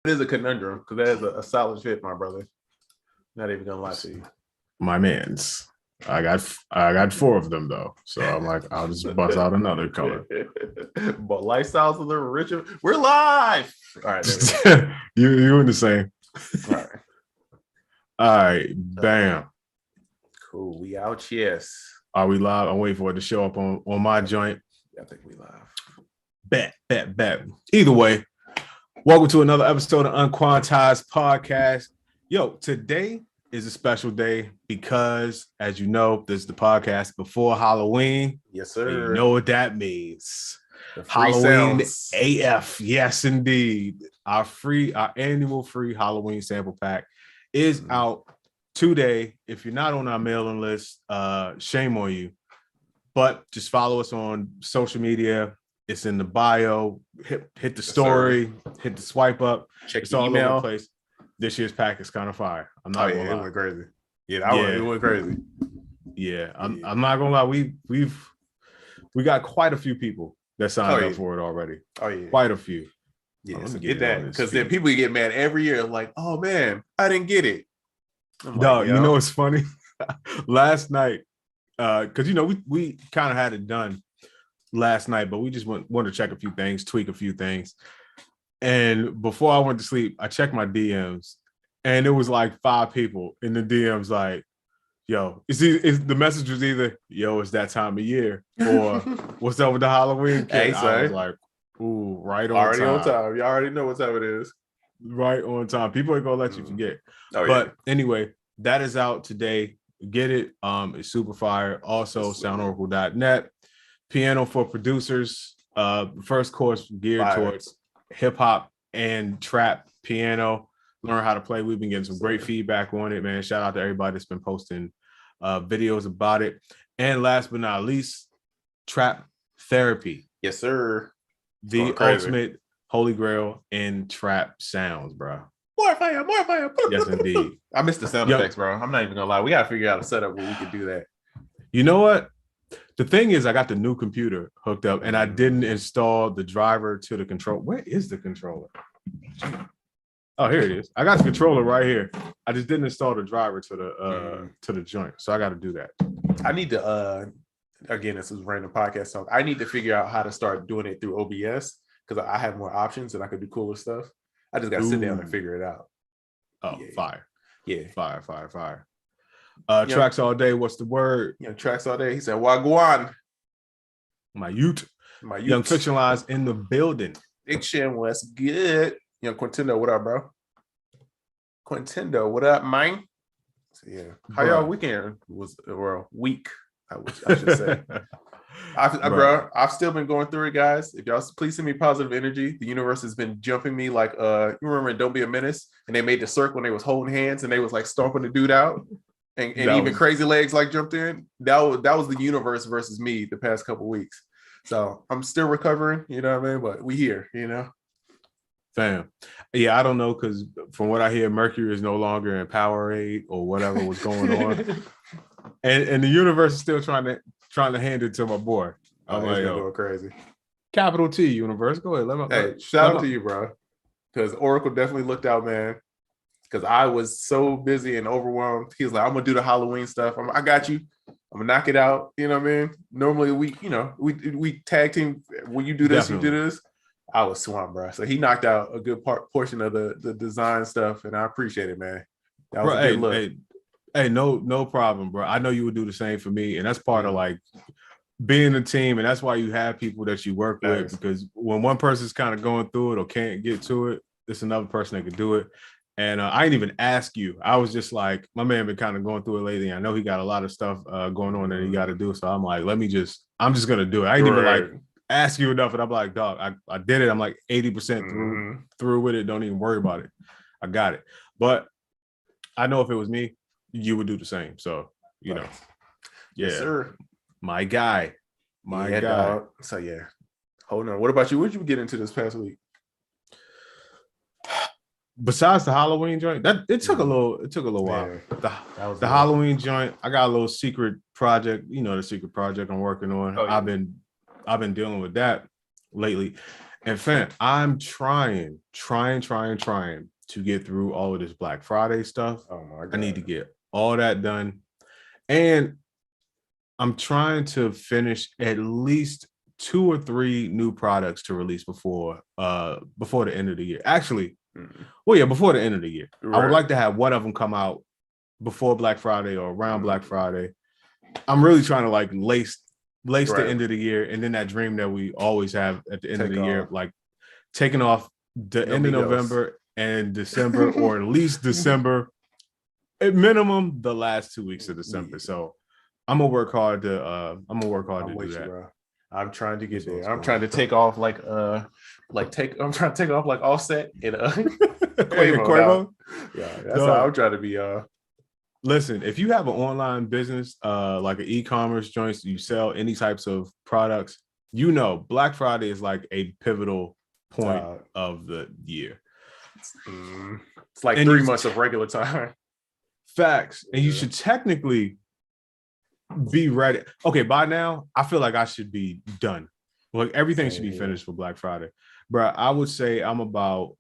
It is a conundrum because that is a solid fit, my brother. Not even gonna lie to you. My man's. I got 4 of them though, so I'm like, I'll just bust out another color. But lifestyle's a little richer. We're live. All right, you in the same. All right, bam. Cool. We out. Yes. Are we live? I'm waiting for it to show up on my joint. I think we live. Bet. Either way, welcome to another episode of UnQuantized podcast. Yo, today is a special day because, as you know, this is the podcast before Halloween. Yes, sir. And you know what that means. Halloween sounds. AF. Yes, indeed. Our annual free Halloween sample pack is out today. If you're not on our mailing list, shame on you. But just follow us on social media. It's in the bio. Hit the story, hit the swipe up. Check it's the all email. over the place. This year's pack is kind of fire. I'm not gonna lie. It went crazy. It went crazy. Yeah, I'm not gonna lie. We got quite a few people that signed up for it already. Oh yeah, quite a few. Yeah, so get that because then people get mad every year. Like, oh man, I didn't get it. No, you know what's funny? Last night, because we kind of had it done last night, but we just wanted to check a few things, tweak a few things. And before I went to sleep, I checked my DMs, and it was like 5 people in the DMs like, yo, the message was either, yo, it's that time of year, or what's up with the Halloween kid? Hey, I was like, ooh, right on already time. on time. You already know what time it is. Right on time. People ain't gonna let you forget. But anyway, that is out today. Get it. It's super fire. Also, SoundOracle.net. Piano for producers. First course geared towards hip hop and trap piano. Learn how to play. We've been getting some great feedback on it, man. Shout out to everybody that's been posting videos about it. And last but not least, trap therapy. Yes, sir. The ultimate holy grail in trap sounds, bro. More fire. Yes, indeed. I missed the sound effects, bro. I'm not even gonna lie. We gotta figure out a setup where we can do that. You know what? The thing is, I got the new computer hooked up, and I didn't install the driver to the control. Where is the controller? Oh, here it is. I got the controller right here. I just didn't install the driver to the joint, so I got to do that. I need to. Again, this is random podcast talk. I need to figure out how to start doing it through OBS because I have more options and I could do cooler stuff. I just got to sit down and figure it out. Oh, yeah. Fire. Yeah. Fire. Tracks all day. What's the word? Tracks all day. He said, Wagwan. My youth. Young Fictionalized in the building. Fiction was good. Quintendo, what up, bro? Quintendo, what up, man? So, yeah. How y'all weekend was, or week, I should say. I've still been going through it, guys. If y'all please send me positive energy. The universe has been jumping me like you remember in Don't Be a Menace, and they made the circle and they was holding hands and they was like stomping the dude out, and even Crazy Legs like jumped in. That was the universe versus me the past couple weeks. So I'm still recovering, you know what I mean? But we here, Fam. Yeah, I don't know, because from what I hear, Mercury is no longer in Powerade or whatever was going on. And the universe is still trying to hand it to my boy. I'm like, going crazy. Capital T, universe. Go ahead. Shout out to you, bro. Because Oracle definitely looked out, man. Because I was so busy and overwhelmed. He was like, I'm gonna do the Halloween stuff. I got you. I'm gonna knock it out. You know what I mean? Normally we tag team. When you do this, you do this. I was swamped, bro. So he knocked out a good portion of the design stuff, and I appreciate it, man. That was a good look. Hey, no problem, bro. I know you would do the same for me, and that's part of like being a team, and that's why you have people that you work with, because when one person's kind of going through it or can't get to it, there's another person that can do it. And I didn't even ask you. I was just like, my man been kind of going through it lately. I know he got a lot of stuff going on that he got to do, so I'm like, I'm just gonna do it. I didn't even like ask you enough, and I'm like, dog, I did it. I'm like 80% through with it. Don't even worry about it. I got it. But I know if it was me, you would do the same. So, yeah. Yes, sir. My guy. Dog. So yeah. Hold on. What about you? What did you get into this past week? Besides the Halloween joint, it took a little while. The Halloween joint, I got a little secret project, the secret project I'm working on. I've been dealing with that lately. And fam, I'm trying to get through all of this Black Friday stuff. Oh my God. I need to get all that done. And I'm trying to finish at least 2 or 3 new products to release before the end of the year. Actually, before the end of the year. Right. I would like to have one of them come out before Black Friday or around Black Friday. I'm really trying to like lace the end of the year, and then that dream that we always have at the end of the year, like taking off the end of November and December, or at least December, at minimum the last 2 weeks of December. So I'm gonna work hard to do that. Bro. I'm trying to get there. I'm trying to take off I'm trying to take off like Offset and Quavo. Yeah, that's how I'm trying to be. Listen, if you have an online business, like an e-commerce joint, you sell any types of products, Black Friday is like a pivotal point of the year. It's like 3 months of regular time. Facts. And you should technically be ready. Okay, by now, I feel like I should be done. Like everything should be finished for Black Friday. Bro, I would say I'm about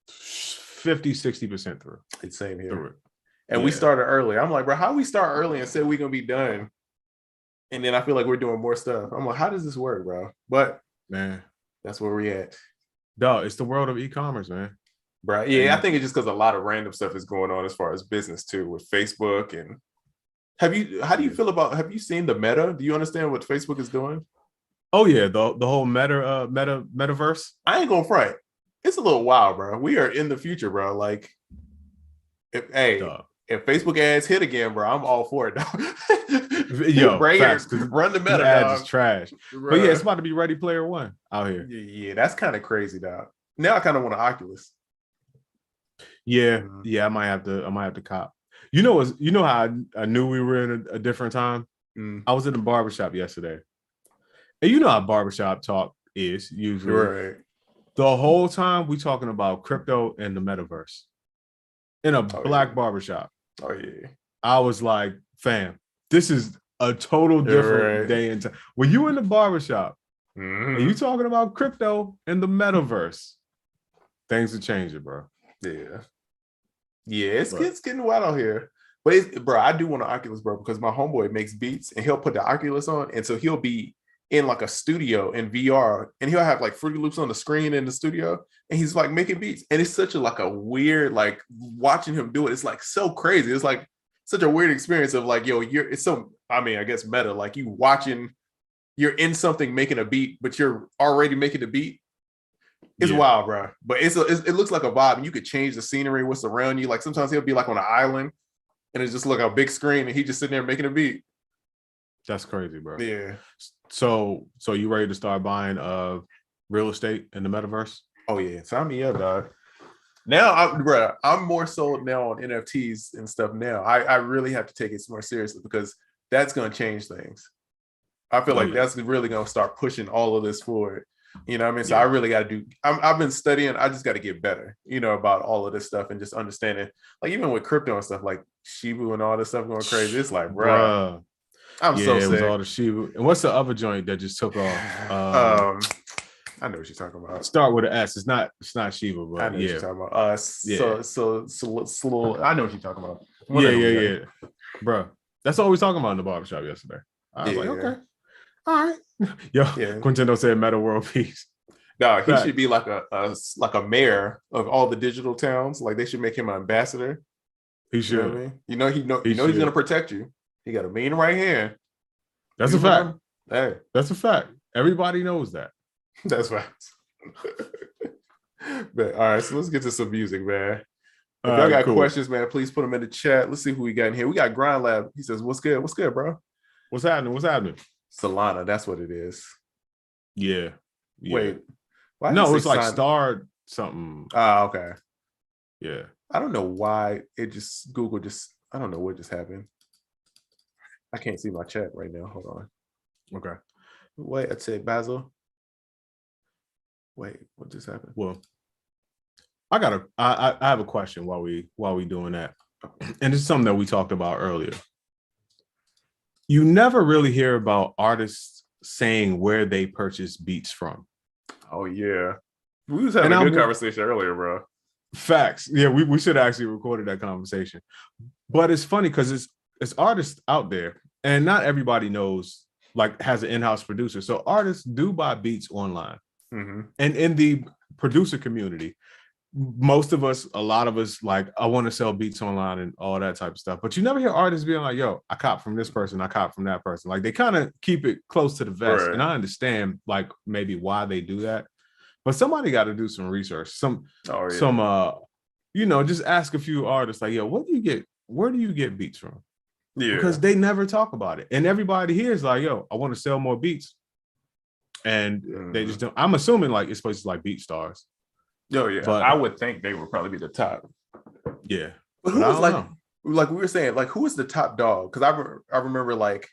50-60% through. It's same here. And we started early. I'm like, bro, how we start early and say we're going to be done? And then I feel like we're doing more stuff. I'm like, how does this work, bro? But, man, that's where we at. Dog, it's the world of e-commerce, man. Bro, yeah, I think it's just because a lot of random stuff is going on as far as business, too, with Facebook. And have you seen the Meta? Do you understand what Facebook is doing? Oh, yeah, the whole MetaVerse. I ain't going to front. It's a little wild, bro. We are in the future, bro. Like, if Facebook ads hit again, bro, I'm all for it, dog. Yo, run the Meta ads is trash. Bro. But yeah, it's about to be Ready Player One out here. Yeah, that's kind of crazy, dog. Now I kind of want an Oculus. Yeah, I might have to cop. You know how I knew we were in a different time? I was in the barbershop yesterday. And you know how barbershop talk is usually. Right. The whole time we talking about crypto and the metaverse. In a black barbershop. Oh, yeah. I was like, fam, this is a total different day and time. When you in the barbershop and you talking about crypto and the metaverse, things are changing, bro. Yeah. Yeah, it's getting wild out here. But, bro, I do want an Oculus, bro, because my homeboy makes beats and he'll put the Oculus on. And so he'll be in like a studio in VR and he'll have like Fruity Loops on the screen in the studio and he's like making beats. And it's such a weird, like watching him do it. It's like so crazy. It's like such a weird experience of like, I guess meta, like you're in something making a beat, but you're already making the beat. It's wild, bro. But it looks like a vibe and you could change the scenery, what's around you. Like sometimes he'll be like on an island and it's just like a big screen and he just sitting there making a beat. That's crazy, bro. Yeah. So you ready to start buying real estate in the metaverse? Oh yeah, sign me up, dog. Now, I'm more sold now on NFTs and stuff. Now, I really have to take it more seriously because that's going to change things. I feel like that's really going to start pushing all of this forward. You know what I mean? So I really got to do. I've been studying. I just got to get better. About all of this stuff and just understanding. Like even with crypto and stuff, like Shibu and all this stuff going crazy. It's like, bro. I'm so sick. It was all the Shiba. And what's the other joint that just took off? I know what you're talking about. Start with an S. It's not Shiba, but I know what you're talking about. So I know what you're talking about. Yeah. Bro, that's all we was talking about in the barbershop yesterday. I was like, okay. All right. Yo, Quintendo said meta world peace. No, he should be like a mayor of all the digital towns. Like they should make him an ambassador. He should. You know what I mean? He's gonna protect you. He got a mean right hand. That's a fact. Hey, that's a fact. Everybody knows that. That's right. But all right, so let's get to some music, man. If y'all got questions, man, please put them in the chat. Let's see who we got in here. We got Grind Lab. He says, "What's good? What's good, bro? What's happening? Solana. That's what it is. Yeah. Wait. No, it's like Star something. Oh, okay. Yeah. I don't know why Google I don't know what just happened. I can't see my chat right now. Hold on. Okay. Wait, I'd say Basil. Wait, what just happened? Well, I have a question while we doing that. And it's something that we talked about earlier. You never really hear about artists saying where they purchase beats from. Oh yeah, we was having a good conversation earlier, bro. Facts. Yeah, we should have actually recorded that conversation. But it's funny because it's artists out there, and not everybody knows, like, has an in-house producer. So artists do buy beats online. Mm-hmm. And in the producer community, most of us, a lot of us, like, I want to sell beats online and all that type of stuff. But you never hear artists being like, yo, I cop from this person, I cop from that person. Like, they kind of keep it close to the vest. Right. And I understand, like, maybe why they do that. But somebody got to do some research. Just ask a few artists, like, yo, where do you get beats from? Yeah. Because they never talk about it. And everybody here is like, yo, I want to sell more beats. And they just don't. I'm assuming, like, it's places like BeatStars. Oh yeah, but I would think they would probably be the top. Yeah, but who was like we were saying, like, who is the top dog? Because I remember, like,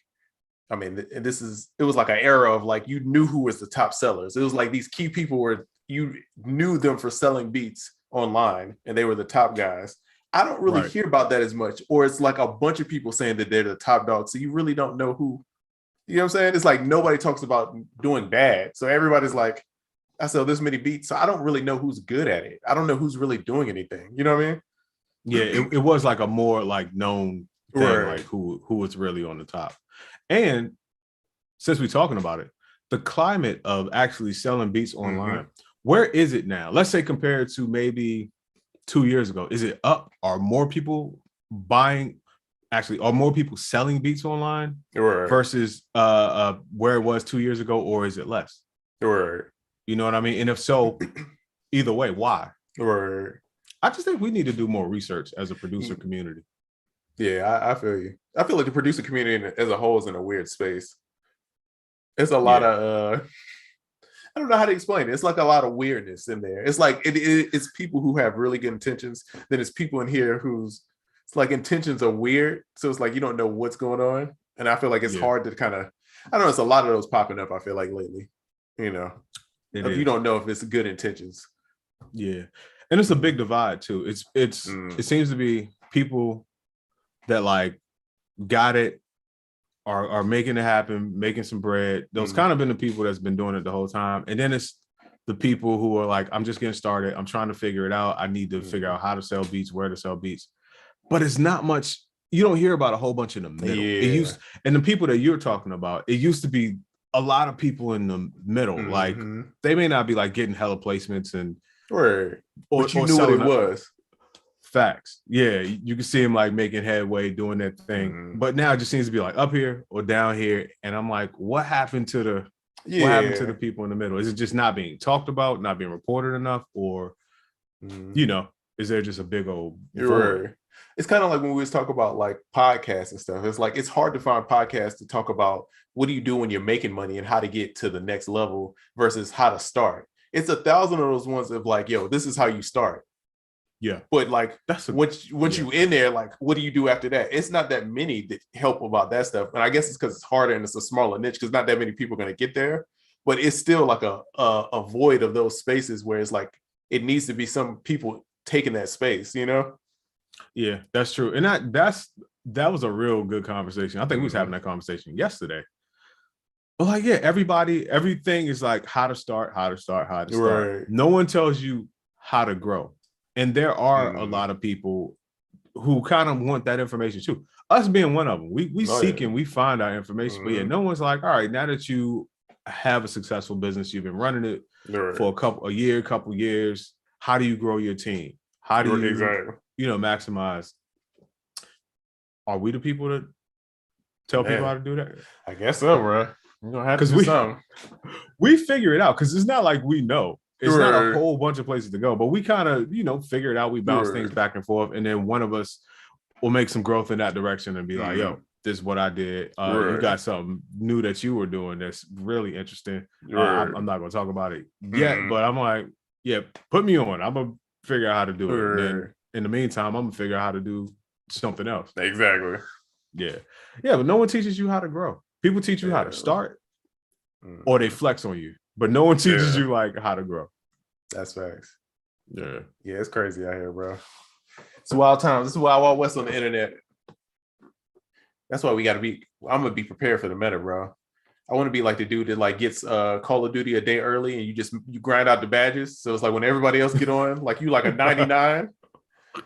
I mean, it was like an era of, like, you knew who was the top sellers. It was like these key people where you knew them for selling beats online, and they were the top guys. I don't really hear about that as much, or it's like a bunch of people saying that they're the top dog, so you really don't know who. You know what I'm saying? It's like nobody talks about doing bad, so everybody's like, I sell this many beats, so I don't really know who's good at it. I don't know who's really doing anything. You know what I mean? Yeah, it was like a more, like, known thing, like who was really on the top. And since we're talking about it, the climate of actually selling beats online, where is it now? Let's say compared to maybe 2 years ago. Is it up? Are more people buying? Actually, are more people selling beats online versus where it was 2 years ago, or is it less? You know what I mean? And if so, either way, why? I just think we need to do more research as a producer community. Yeah, I feel you. I feel like the producer community as a whole is in a weird space. It's a lot of I don't know how to explain it. It's like a lot of weirdness in there. It's like it's people who have really good intentions. Then it's people in here whose intentions are weird. So it's like you don't know what's going on. And I feel like it's hard to kind of, I don't know, it's a lot of those popping up, I feel like, lately. You know, you don't know if it's good intentions. Yeah. And it's a big divide too. It seems to be people that, like, got it, are making it happen, making some bread. Those kind of been the people that's been doing it the whole time. And then it's the people who are like, I'm just getting started. I'm trying to figure it out. I need to figure out how to sell beats, where to sell beats. But it's not much. You don't hear about a whole bunch in the middle. Yeah. And the people that you're talking about, it used to be a lot of people in the middle. Like, they may not be, like, getting hella placements and or you knew what it was. Facts. Yeah, you can see him, like, making headway, doing that thing. But now it just seems to be, like, up here or down here. And I'm like, what happened to the people in the middle? Is it just not being talked about, not being reported enough, or is there just a big old void? It's kind of like when we was talking about, like, podcasts and stuff. It's like it's hard to find podcasts to talk about what do you do when you're making money and how to get to the next level versus how to start. It's 1,000 of those ones of, like, yo, this is how you start. Yeah. But, like, once you in there, like, what do you do after that? It's not that many that help about that stuff. And I guess it's because it's harder and it's a smaller niche because not that many people are going to get there. But it's still like a void of those spaces where it's like it needs to be some people taking that space, you know? Yeah, that's true. And that was a real good conversation. I think we was having that conversation yesterday. But, like, yeah, everything is like how to start. Right. No one tells you how to grow. And there are a lot of people who kind of want that information too. Us being one of them. We seek and we find our information. But yeah, no one's like, all right, now that you have a successful business, you've been running it for couple years. How do you grow your team? How do you maximize? Are we the people that tell people how to do that? I guess so, bro. We're gonna have to do something. We figure it out because it's not like we know. It's not a whole bunch of places to go, but we kind of, figure it out. We bounce things back and forth, and then one of us will make some growth in that direction and be like, yo, this is what I did. You got something new that you were doing that's really interesting. I'm not going to talk about it yet, but I'm like, yeah, put me on. I'm going to figure out how to do it. And then in the meantime, I'm going to figure out how to do something else. Exactly. Yeah. Yeah, but no one teaches you how to grow. People teach you how to start or they flex on you. But no one teaches you, like, how to grow. That's facts. Yeah. Yeah, it's crazy out here, bro. It's wild times. This is Wild West on the internet. That's why we got to I'm going to be prepared for the meta, bro. I want to be like the dude that like gets Call of Duty a day early and you grind out the badges. So it's like when everybody else get on, like you like a 99.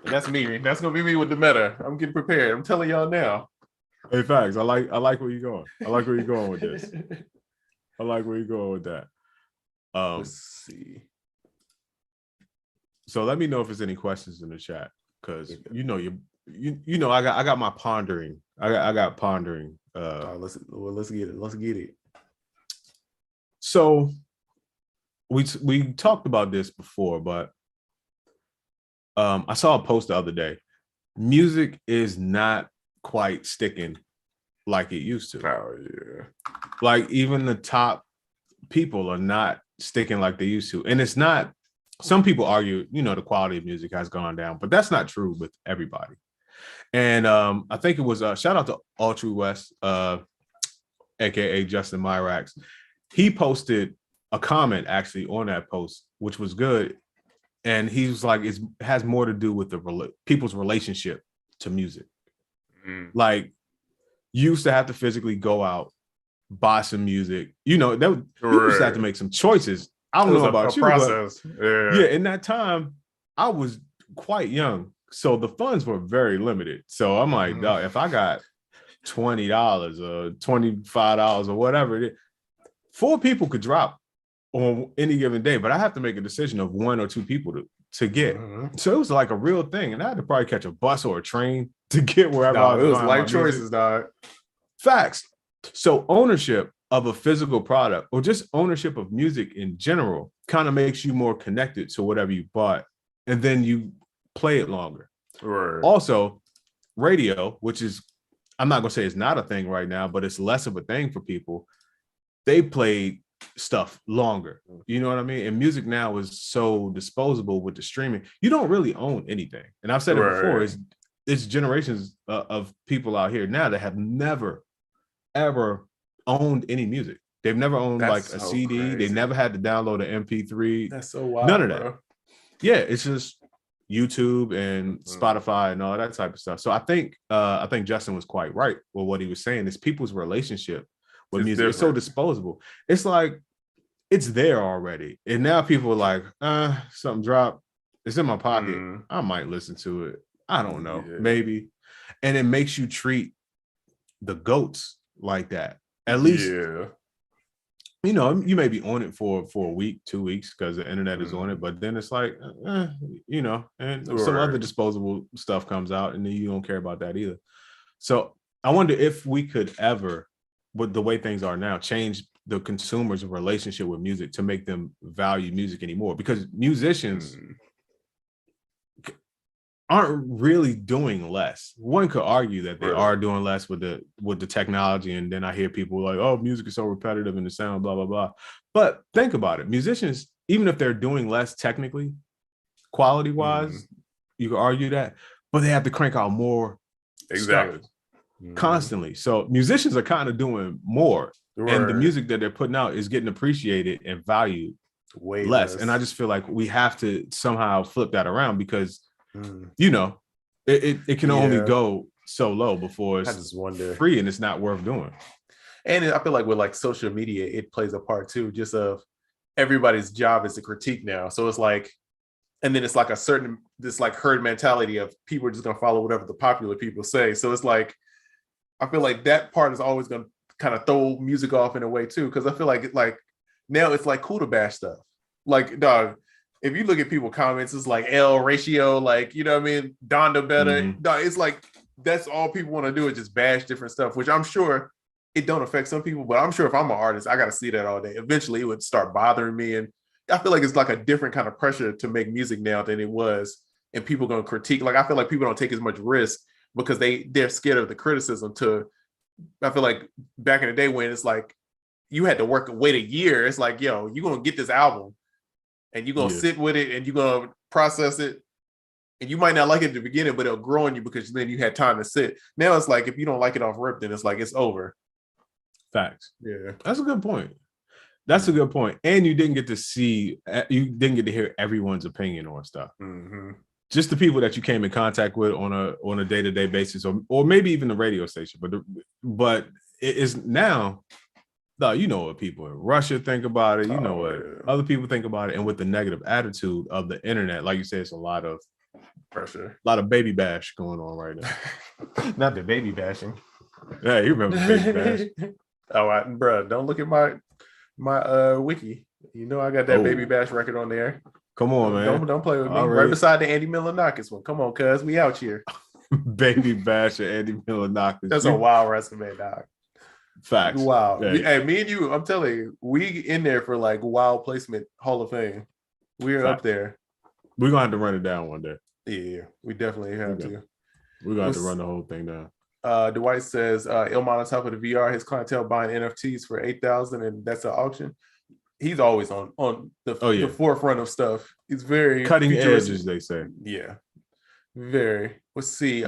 That's me. That's gonna be me with the meta. I'm getting prepared. I'm telling y'all now. Hey, facts. I like where you're going. I like where you're going with this. I like where you're going with that. Let's see. So let me know if there's any questions in the chat, because you know I got my pondering. I got pondering. Let's get it. Let's get it. So we talked about this before, but I saw a post the other day. Music is not quite sticking like it used to. Oh yeah. Like even the top people are not sticking like they used to. And it's not, some people argue, the quality of music has gone down, but that's not true with everybody. And I think it was shout out to All True West, aka Justin Myrax. He posted a comment actually on that post, which was good. And he was like, it has more to do with the people's relationship to music. Like, you used to have to physically go out, buy some music. You used to have to make some choices. I don't know about you, process. But yeah, in that time, I was quite young, so the funds were very limited. So I'm like, dog, if I got $20 or $25 or whatever it is, 4 people could drop on any given day, but I have to make a decision of 1 or 2 people to get. So it was like a real thing, and I had to probably catch a bus or a train to get wherever I was. It was life choices, dog. Facts. So ownership of a physical product, or just ownership of music in general, kind of makes you more connected to whatever you bought, and then you play it longer. Right. Also, radio, which is, I'm not gonna say it's not a thing right now, but it's less of a thing for people. They play stuff longer. You know what I mean? And music now is so disposable with the streaming. You don't really own anything. And I've said it before, it's generations of people out here now that have never, ever owned any music. They've never owned like a CD. Crazy. They never had to download an MP3. That's so wild. None of that. Bro. Yeah, it's just YouTube and Spotify and all that type of stuff. So I think Justin was quite right with what he was saying. It's people's relationship with music. Different. It's so disposable. It's like it's there already. And now people are like, something dropped. It's in my pocket. I might listen to it. I don't know. Yeah. Maybe. And it makes you treat the GOATs like that. At least, you may be on it for a week, 2 weeks, because the internet is on it, but then it's like, and some other disposable stuff comes out, and then you don't care about that either. So I wonder if we could ever, with the way things are now, change the consumer's relationship with music to make them value music anymore, because musicians aren't really doing less. One could argue that they are doing less with the technology, and then I hear people like, oh, music is so repetitive and the sound, blah, blah, blah. But think about it. Musicians, even if they're doing less technically, quality-wise, you could argue that, but they have to crank out more stuff constantly. So musicians are kind of doing more, and the music that they're putting out is getting appreciated and valued way less. And I just feel like we have to somehow flip that around, because it can only go so low before it's free and it's not worth doing. And I feel like with like social media, it plays a part too, just of everybody's job is to critique now. So it's like, and then it's like this like herd mentality of people are just gonna follow whatever the popular people say. So it's like, I feel like that part is always gonna kind of throw music off in a way too, because I feel like now it's like cool to bash stuff. Like, dog, if you look at people comments, it's like L ratio, like, you know what I mean? Donda better. It's like, that's all people want to do is just bash different stuff, which I'm sure it don't affect some people, but I'm sure if I'm an artist, I got to see that all day. Eventually it would start bothering me. And I feel like it's like a different kind of pressure to make music now than it was. And people going to critique. Like, I feel like people don't take as much risk because they're scared of the criticism I feel like back in the day when it's like, you had to wait a year. It's like, yo, you're going to get this album. And you're going to sit with it and you're going to process it. And you might not like it at the beginning, but it'll grow on you because then you had time to sit. Now it's like, if you don't like it off rip, then it's like, it's over. Facts. Yeah. That's a good point. That's a good point. And you didn't get to hear everyone's opinion on stuff. Just the people that you came in contact with on a day-to-day basis, or maybe even the radio station. But it is now, No, you know what people in Russia think about it. You know what yeah. other people think about it. And with the negative attitude of the internet, like you said, it's a lot of pressure, a lot of baby bash going on right now. Not the baby bashing. Yeah, you remember baby bash? Oh, bro, don't look at my wiki. You know I got that baby bash record on there. Come on, man. Don't play with me. Already. Right beside the Andy Milonakis one. Come on, cuz we out here. Baby bash and Andy Milonakis. That's a wild resume, dog. Facts. Wow. Hey. Hey, me and you, I'm telling you, we in there for like wild placement Hall of Fame. We're up there. We're gonna have to run it down one day. Yeah, we definitely have to. We're gonna have to run the whole thing down. Dwight says Ilman on top of the VR, his clientele buying NFTs for 8,000, and that's an auction. He's always on the forefront of stuff. He's very cutting edge, as they say. Yeah, very. Let's see.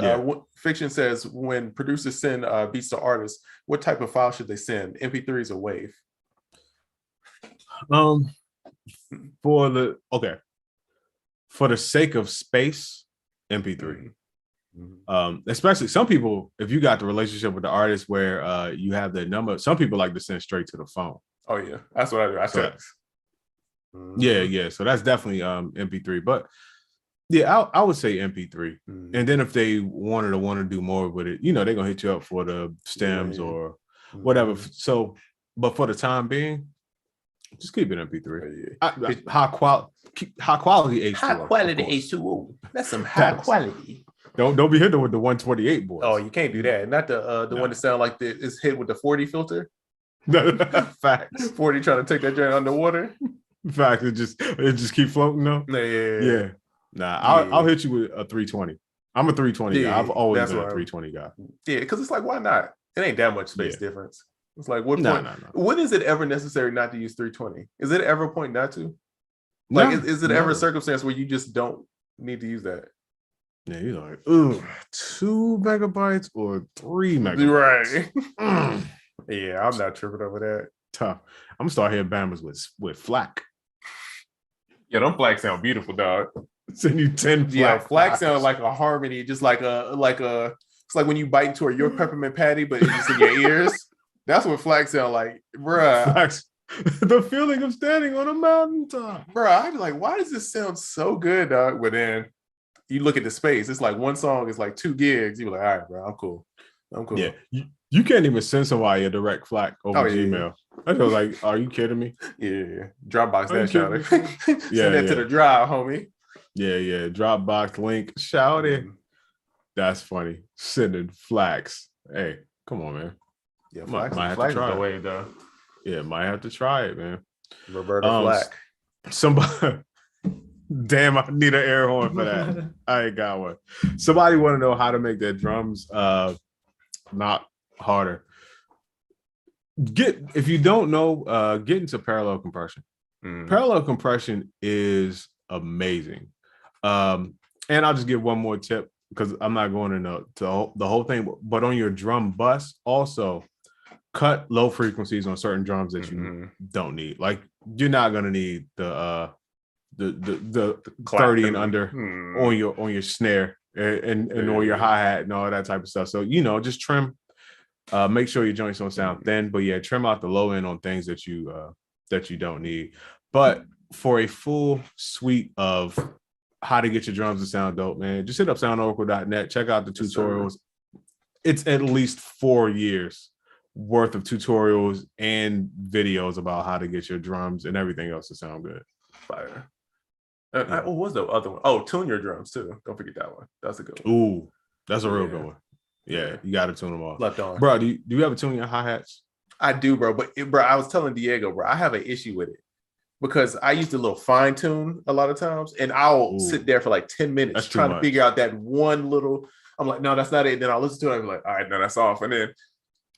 Fiction says when producers send beats to artists, what type of file should they send? MP3s or WAV? For the sake of space, MP3. Especially some people, if you got the relationship with the artist where you have their number, some people like to send straight to the phone. Oh yeah, that's what I do. I text. Yeah. So that's definitely MP3. But yeah, I would say MP3. And then if they wanted to do more with it, you know, they're gonna hit you up for the stems or whatever. So, but for the time being, just keep it MP3. High quality H2O. High quality H2O. That's some high quality. Don't be hitting with the 128 boys. Oh, you can't do that. Not the one that sound like it's hit with the 40 filter. Facts. 40 trying to take that joint underwater. Fact, it just keep floating though. Yeah. Nah, I'll hit you with a 320. I'm a 320 guy. I've always been a 320 guy. Yeah, because it's like, why not? It ain't that much space difference. It's like, what point? No. When is it ever necessary not to use 320? Is it ever a point not to? Like, is it ever a circumstance where you just don't need to use that? Yeah, you're like, 2 megabytes or 3 megabytes. Right. Yeah, I'm not tripping over that. Tough. I'm gonna start hitting bammers with FLAC. Yeah, them FLAC sound beautiful, dog. Send you 10 FLAC. Yeah, FLAC sound like a harmony, just like a it's like when you bite into a York peppermint patty, but it's just in your ears. That's what FLAC sound like, bruh. The feeling of standing on a mountaintop. Bruh, I'd be like, why does this sound so good, dog? But then you look at the space, it's like one song is like 2 gigs. You're like, all right, bro, I'm cool. Yeah, you can't even send somebody a direct FLAC over Gmail. I was like, are you kidding me? Yeah. Dropbox that shout it. Send that to the drive, homie. Yeah. Dropbox link. Shout it. That's funny. Sending FLACs. Hey, come on, man. Yeah, might have to try the way, though. Yeah, might have to try it, man. Roberta FLAC. Somebody damn, I need an air horn for that. I ain't got one. Somebody want to know how to make their drums not harder. If you don't know, get into parallel compression. Parallel compression is amazing. And I'll just give one more tip because I'm not going into the whole thing, but on your drum bus, also cut low frequencies on certain drums that you don't need. Like you're not gonna need the 30 and under on your snare and on your hi-hat and all that type of stuff. So just trim. Make sure your joints don't sound thin, but yeah, trim out the low end on things that you don't need. But for a full suite of how to get your drums to sound dope, man, just hit up SoundOracle.net. Check out the tutorials. It's at least 4 years worth of tutorials and videos about how to get your drums and everything else to sound good. Fire. What was the other one? Oh, tune your drums too. Don't forget that one. That's a good one. Ooh, that's a real good one. Yeah, you got to tune them all. Left on. Bro, do you ever tune your hi-hats? I do, bro. But bro, I was telling Diego, bro, I have an issue with it because I use a little fine tune a lot of times, and I'll sit there for like 10 minutes trying to figure out that one little. I'm like, no, that's not it. And then I'll listen to it. I'm like, all right, no, that's off. And then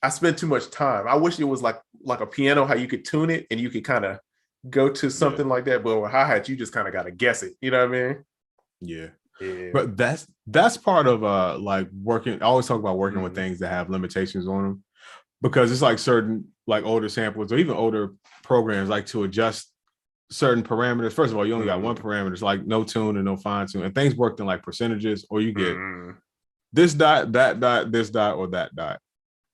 I spend too much time. I wish it was like a piano, how you could tune it and you could kind of go to something like that. But with hi-hats, you just kind of got to guess it. You know what I mean? Yeah. But that's part of like working. I always talk about working with things that have limitations on them, because it's like certain like older samples or even older programs like to adjust certain parameters. First of all, you only got one parameter. It's like no tune and no fine tune, and things worked in like percentages, or you get this dot, that dot, this dot, or that dot,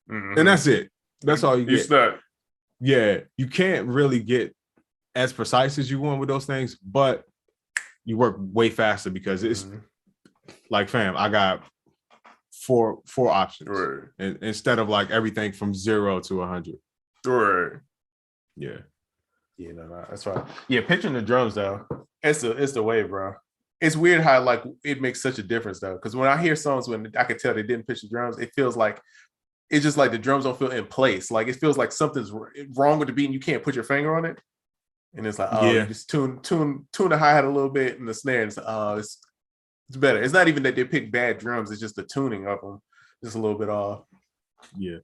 and that's it. That's all you get. Yeah, you can't really get as precise as you want with those things, but you work way faster because it's like, fam, I got four options, right. and instead of like everything from 0 to 100. Right. Yeah. Yeah, no, that's right. Yeah, pitching the drums though, it's the way, bro. It's weird how like it makes such a difference though, because when I hear songs when I could tell they didn't pitch the drums, it feels like it's just like the drums don't feel in place. Like it feels like something's wrong with the beat and you can't put your finger on it. And it's like, oh, you just tune the hi-hat a little bit and the snare. And it's better. It's not even that they pick bad drums, it's just the tuning of them. Just a little bit off. Yeah.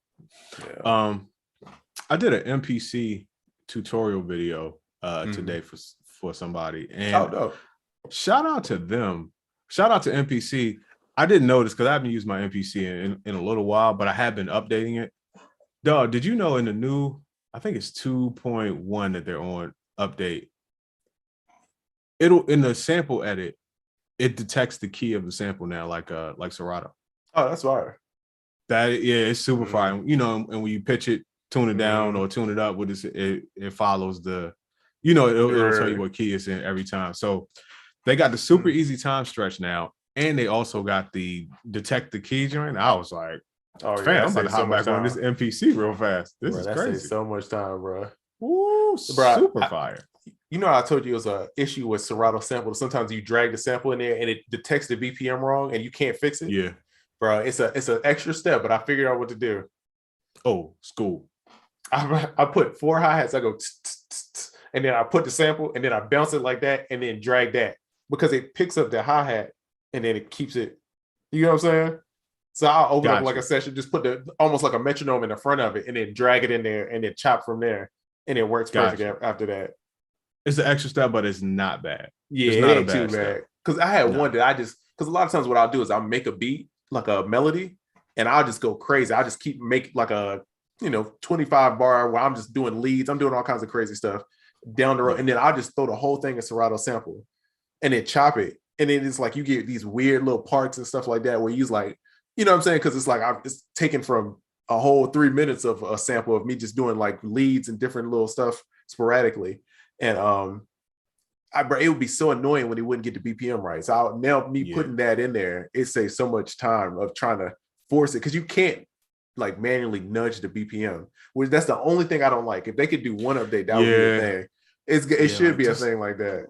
I did an MPC tutorial video today for somebody. And shout out to them. Shout out to MPC. I didn't notice because I haven't used my MPC in a little while, but I have been updating it. Dog, did you know in the new, I think it's 2.1 that they're on update, it'll in the sample edit, it detects the key of the sample now, like Serato. Oh, that's fire. It's super fire. You know, and when you pitch it, tune it down or tune it up with this, it follows the, you know, it'll tell you what key it's in every time. So they got the super easy time stretch now, and they also got the detect the key joint. I was like, oh, fam, I'm about to hop back on this MPC real fast. This is crazy. So much time, bro. Ooh, super fire. You know, I told you it was an issue with Serato sample. Sometimes you drag the sample in there and it detects the BPM wrong and you can't fix it. Yeah. Bro, it's an extra step, but I figured out what to do. Oh, school. I put 4 hi-hats. I go and then I put the sample and then I bounce it like that and then drag that because it picks up the hi-hat and then it keeps it. You know what I'm saying? So I'll open up like a session, just put almost like a metronome in the front of it and then drag it in there and then chop from there. And it works perfect after that. It's an extra step, but it's not bad. Yeah, it's not too bad. Because I had one that because a lot of times what I'll do is I'll make a beat, like a melody, and I'll just go crazy. I'll just make like a 25 bar where I'm just doing leads. I'm doing all kinds of crazy stuff down the road. And then I'll just throw the whole thing in Serato sample and then chop it. And then it's like you get these weird little parts and stuff like that where you's like, you know what I'm saying? Because it's like it's taken from a whole 3 minutes of a sample of me just doing like leads and different little stuff sporadically. And it would be so annoying when he wouldn't get the BPM right. So putting that in there, it saves so much time of trying to force it because you can't like manually nudge the BPM. Which that's the only thing I don't like. If they could do one update, that would be a thing. It should be a thing like that.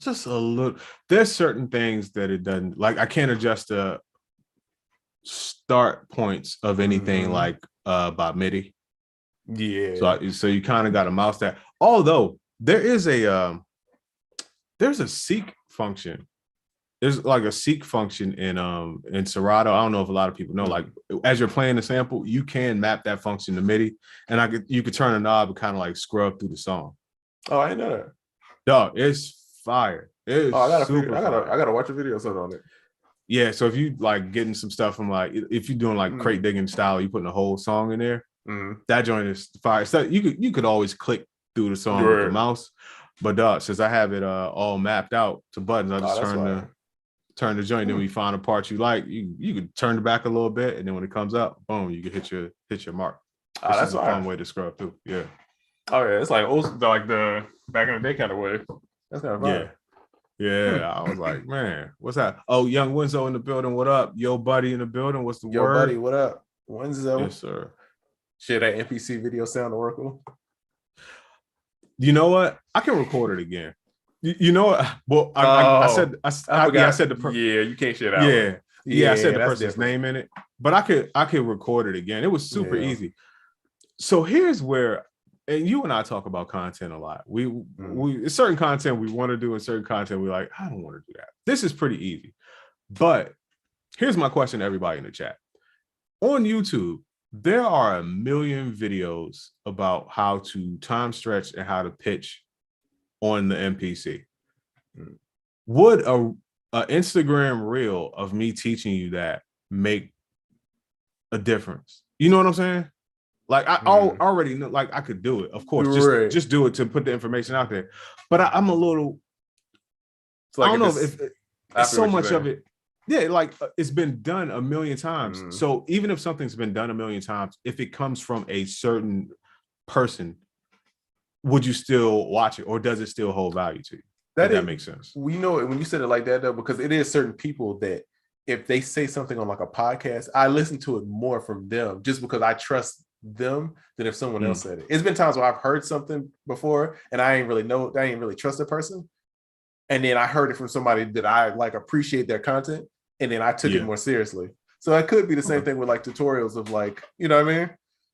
Just a little. There's certain things that it doesn't like. I can't adjust the start points of anything like by MIDI. Yeah. So you kind of got to mouse that. Although there's a seek function. There's like a seek function in Serato. I don't know if a lot of people know. Like as you're playing the sample, you can map that function to MIDI, and you could turn a knob and kind of like scrub through the song. Oh, I didn't know that. Dog, it's fire. I gotta watch a video or something on it. Yeah, so if you like getting some stuff from like if you're doing like crate digging style, you putting a whole song in there. That joint is fire. So you could always click through the song with the mouse, but dog, since I have it all mapped out to buttons, I just turn the joint. Then when you find a part you like, you can turn it back a little bit, and then when it comes up, boom, you can hit your mark. That's a fun way to scrub through. Yeah. Oh yeah, it's like the back in the day kind of way. That's kind of fun. Yeah. I was like, man, what's that? Oh, Young Winzo in the building. What up? Yo, buddy in the building. What's the word? Yo, buddy, what up? Winzo. Yes, sir. Share that MPC video sound Oracle. You know what? I can record it again. You know what? Well, I said the you can't share that. Yeah, I said the person's name in it, but I could record it again. It was super easy. So here's where, and you and I talk about content a lot. We certain content we want to do and certain content we like, I don't want to do that. This is pretty easy. But here's my question to everybody in the chat. On YouTube, there are a million videos about how to time stretch and how to pitch on the MPC. Would a Instagram reel of me teaching you that make a difference? You know what I'm saying? Like I already know, like I could do it, of course. Just do it to put the information out there. But I'm a little. I don't know if so much of it. Yeah, like it's been done a million times. So even if something's been done a million times, if it comes from a certain person, would you still watch it, or does it still hold value to you? That makes sense. We know it when you said it like that, though, because it is certain people that if they say something on like a podcast, I listen to it more from them just because I trust them than if someone else said it. It's been times where I've heard something before and I ain't really trust the person. And then I heard it from somebody that I like appreciate their content, and then I took it more seriously. So it could be the same thing with like tutorials of like, you know what I mean?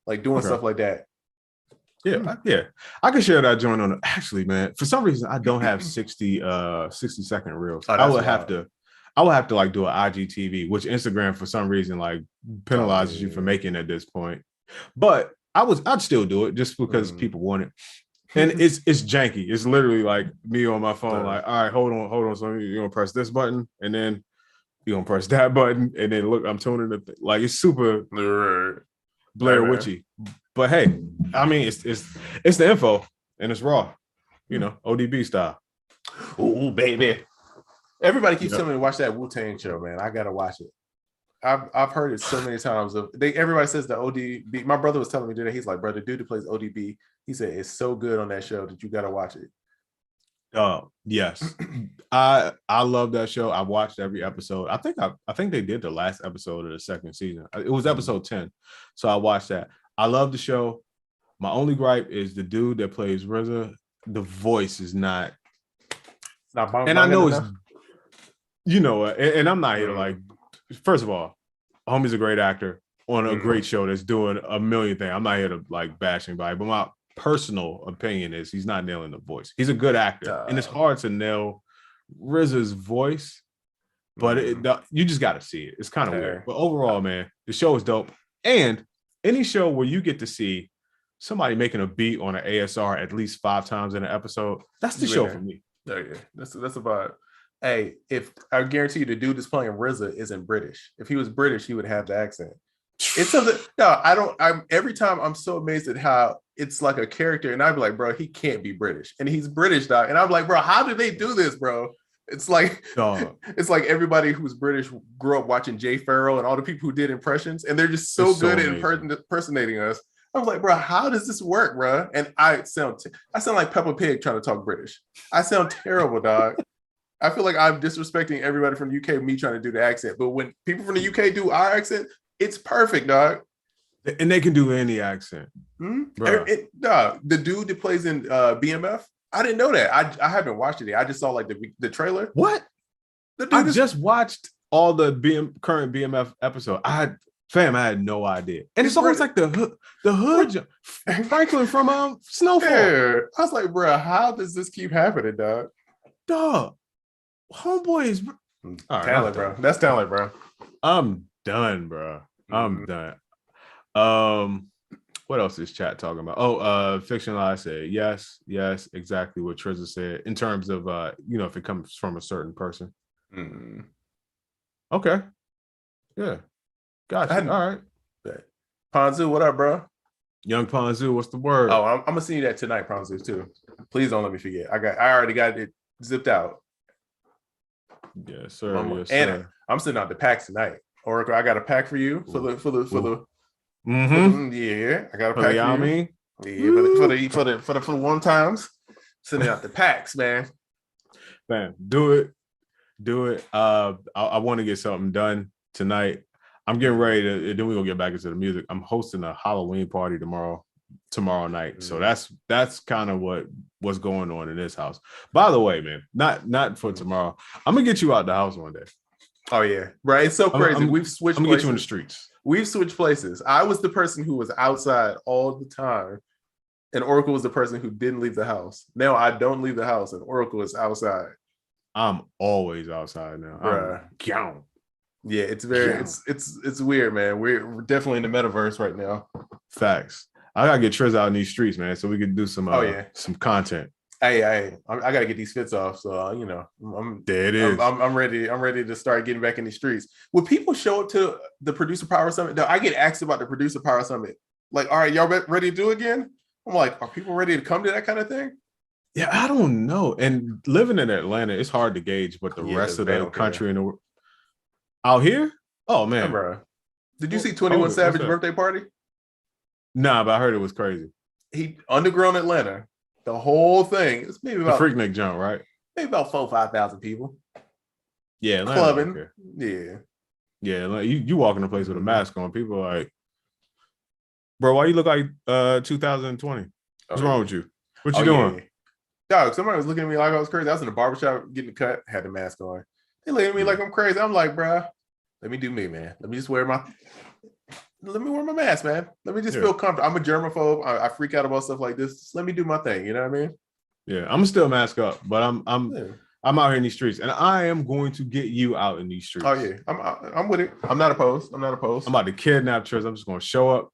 Like doing stuff like that. Yeah. I can share that joint on. Actually, man, for some reason I don't have 60-second reels. I would have to like do an IGTV, which Instagram for some reason like penalizes you for making at this point. But I'd still do it just because people want it. And it's janky. It's literally like me on my phone, like, all right, hold on. So you're gonna press this button, and then you're gonna press that button, and then look, I'm tuning it. Like it's super Blair Witchy. But hey, I mean, it's the info and it's raw, you know, ODB style. Ooh, baby. Everybody keeps telling me to watch that Wu-Tang show, man. I gotta watch it. I've heard it so many times. Everybody says the ODB. My brother was telling me today, he's like, bro, the dude that plays ODB, he said it's so good on that show that you gotta watch it. Yes. I love that show. I watched every episode. I think they did the last episode of the second season. It was episode 10. So I watched that. I love the show. My only gripe is the dude that plays RZA. The voice is not and I know enough. It's, you know, and I'm not here to like, first of all, homie's a great actor on a great show that's doing a million things. I'm not here to like bash anybody, but my personal opinion is he's not nailing the voice. He's a good actor, and it's hard to nail RZA's voice, but you just got to see it. It's kind of weird. But overall, man, the show is dope. And any show where you get to see somebody making a beat on an ASR at least 5 times in an episode, that's the show for me. Oh, yeah. That's about. Hey, if I guarantee you the dude that's playing RZA isn't British. If he was British, he would have the accent. It's something. No, I don't. Every time I'm so amazed at how it's like a character, and I'd be like, bro, he can't be British, and he's British, dog. And I'm like, bro, how did they do this, bro? It's like it's like everybody who's British grew up watching Jay Farrell and all the people who did impressions, and they're just so good at impersonating us. I was like, bro, how does this work, bro? And I sound like Peppa Pig trying to talk British. I sound terrible, dog. I feel like I'm disrespecting everybody from the UK, me trying to do the accent. But when people from the UK do our accent, it's perfect, dog. And they can do any accent. Dog, the dude that plays in BMF, I didn't know that. I haven't watched it yet. I just saw like the trailer. What? I just watched all the current BMF episode. I had no idea. And it's almost like the hood Franklin from Snowfall. Yeah. I was like, bro, how does this keep happening, dog? Dog. Homeboy is talent, bro. That's talent, bro. I'm done, bro. I'm done. What else is chat talking about? Fictionalized said yes, exactly what Triza said in terms of if it comes from a certain person. Okay. Yeah. Gotcha. All right. Ponzu, what up, bro? Young Ponzu, what's the word? Oh, I'm gonna see you that tonight, Ponzu, too. Please don't let me forget. I already got it zipped out. Yes, sir. And I'm sending out the packs tonight. Oracle, I got a pack for you for the yeah, I got a pack for you. Yeah, for the one times. Sending out the packs, man. Man, do it. I want to get something done tonight. I'm getting ready to. Then we're gonna get back into the music. I'm hosting a Halloween party tomorrow night. So that's kind of what's going on in this house. By the way, man, not for tomorrow. I'm gonna get you out the house one day. Oh yeah, right. It's so crazy. We've switched. I'm gonna get you in the streets. We've switched places. I was the person who was outside all the time, and Oracle was the person who didn't leave the house. Now I don't leave the house, and Oracle is outside. I'm always outside now. Yeah, it's very it's weird, man. We're definitely in the metaverse right now. Facts. I gotta get Triza out in these streets, man, so we can do some some content. Hey, I gotta get these fits off. So I'm ready to start getting back in the streets. Would people show up to the Producer Power Summit? I get asked about the Producer Power Summit. Like, all right, y'all ready to do it again? I'm like, are people ready to come to that kind of thing? Yeah, I don't know. And living in Atlanta, it's hard to gauge what the rest of the country and the world out here. Oh man, bro. Did you see 21 Savage birthday party? Nah, but I heard it was crazy. He underground Atlanta. The whole thing. It's maybe The about Freaknik jump, right? maybe about 4,000-5,000 people. Yeah, clubbing. Yeah. Yeah, like you walk in a place with a mask on, people are like, bro, why you look like 2020? What's wrong with you? What you doing? Dog, somebody was looking at me like I was crazy. I was in the barbershop getting a cut, had the mask on. They looking at me like I'm crazy. I'm like, bro, let me do me, man. Let me wear my mask, man. Let me just feel comfortable. I'm a germaphobe. I freak out about stuff like this. Just let me do my thing. You know what I mean? Yeah, I'm still mask up, but I'm out here in these streets, and I am going to get you out in these streets. Oh yeah, I'm with it. I'm not opposed. I'm about to kidnap Triza. I'm just gonna show up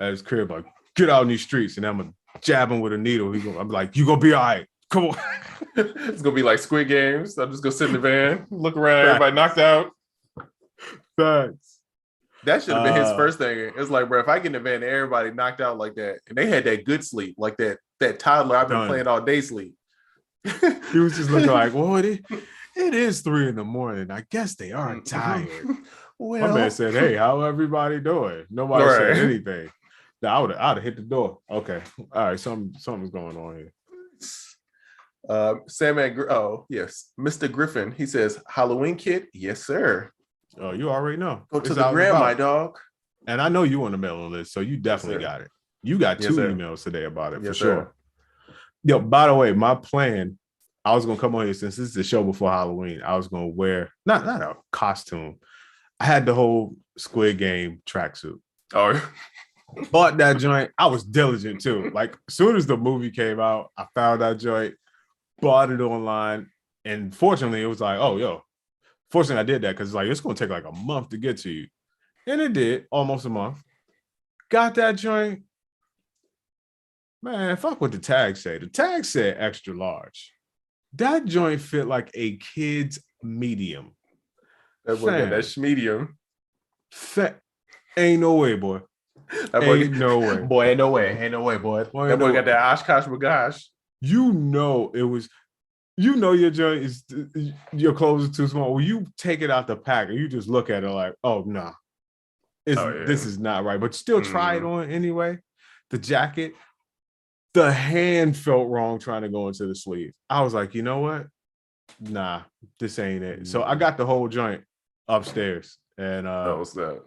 at his crib, like, get out in these streets, and I'm gonna jab him with a needle. I'm like, you gonna be all right. Come on. It's gonna be like Squid Games. I'm just gonna sit in the van, look around, everybody knocked out. Thanks. That should have been his first thing. It's like, bro, if I get in the van and everybody knocked out like that, and they had that good sleep, like that toddler I've been playing all day sleep. He was just looking like, well, it is 3 a.m. I guess they are tired. Well, my man said, hey, how everybody doing? Nobody said anything. I would have hit the door. Okay. All right, something's going on here. Yes, Mr. Griffin. He says, Halloween kit. Yes, sir. Oh, you already know. Go to the gram, my dog. And I know you on the mailing list, so you definitely got it. You got 2 emails today about it for sure. Yo, by the way, my plan, I was gonna come on here since this is the show before Halloween. I was gonna wear not a costume. I had the whole Squid Game tracksuit. Oh, bought that joint. I was diligent too. Like, as soon as the movie came out, I found that joint, bought it online, and fortunately, it was like, oh, yo. Fortunately, I did that because it's going to take like a month to get to you. And it did, almost a month. Got that joint. Man, fuck what the tag say. The tag said extra large. That joint fit like a kid's medium. That's medium. Ain't no way, boy. Ain't no way. Boy, ain't no way. Ain't no way, boy. That boy got that Oshkosh Bagosh. You know it was... You know your joint is, your clothes are too small. When you take it out the pack and you just look at it like, oh, nah, this is not right. But still try it on anyway. The jacket, the hand felt wrong trying to go into the sleeve. I was like, you know what? Nah, this ain't it. So I got the whole joint upstairs. And what's that?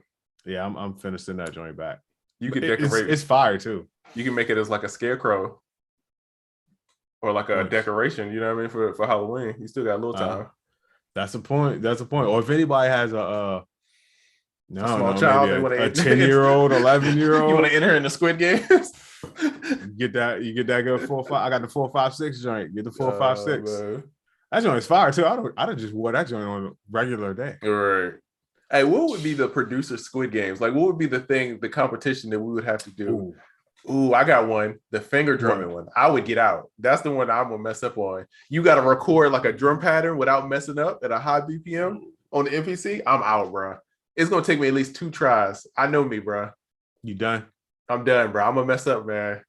Yeah, I'm finishing that joint back. You can decorate it's fire too. You can make it as like a scarecrow. Or like a decoration, you know what I mean, for Halloween. You still got a little time. That's a point. Or if anybody has a small child, a 10-year-old, 11-year-old, you want to enter in the Squid Games? You get that good 4, 5. I got the 4, 5, 6 joint. Get the 4, 5, 6. That joint is fire too. I'd just wore that joint on a regular day. Right. Hey, what would be the producer Squid Games? Like, what would be the competition that we would have to do? Ooh, I got one. The finger drumming one. I would get out. That's the one I'm gonna mess up on. You got to record like a drum pattern without messing up at a high BPM on the MPC. I'm out, bro. It's gonna take me at least 2 tries. I know me, bro. You done? I'm done, bro. I'm gonna mess up, man.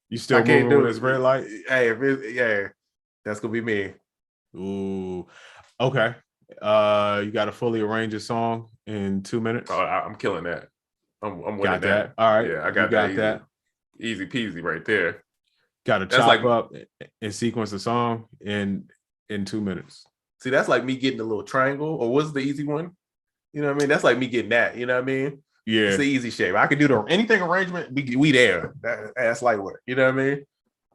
You still moving with this red light? Hey, that's gonna be me. Ooh, okay. You got to fully arrange a song in 2 minutes. Oh, I'm killing that. I'm winning got that. All right. Yeah, I got that. Easy peasy right there. Got to chop up and sequence a song in 2 minutes. See, that's like me getting a little triangle, or what's the easy one? You know what I mean? That's like me getting that. You know what I mean? Yeah, it's the easy shape. I could do anything arrangement. We there. That's light work. You know what I mean?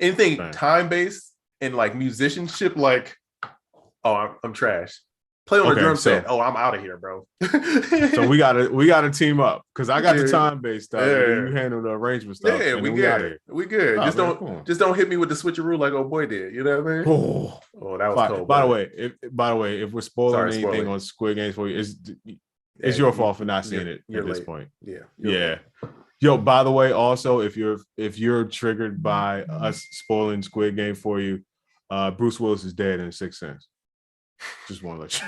Anything time based and like musicianship, like, oh, I'm trash. Play on the drum set. Oh, I'm out of here, bro. So we gotta team up because I got the time based stuff. And you handle the arrangement stuff. Yeah, we good. We good. Oh, just don't hit me with the switcheroo like old boy did. You know what I mean? Oh, that was cold. By the way, if we're spoiling anything on Squid Games for you, it's your fault for not seeing it at this point. Yeah. Yo, by the way, also if you're triggered by us spoiling Squid Game for you, Bruce Willis is dead in 6th Sense. Just want to let you.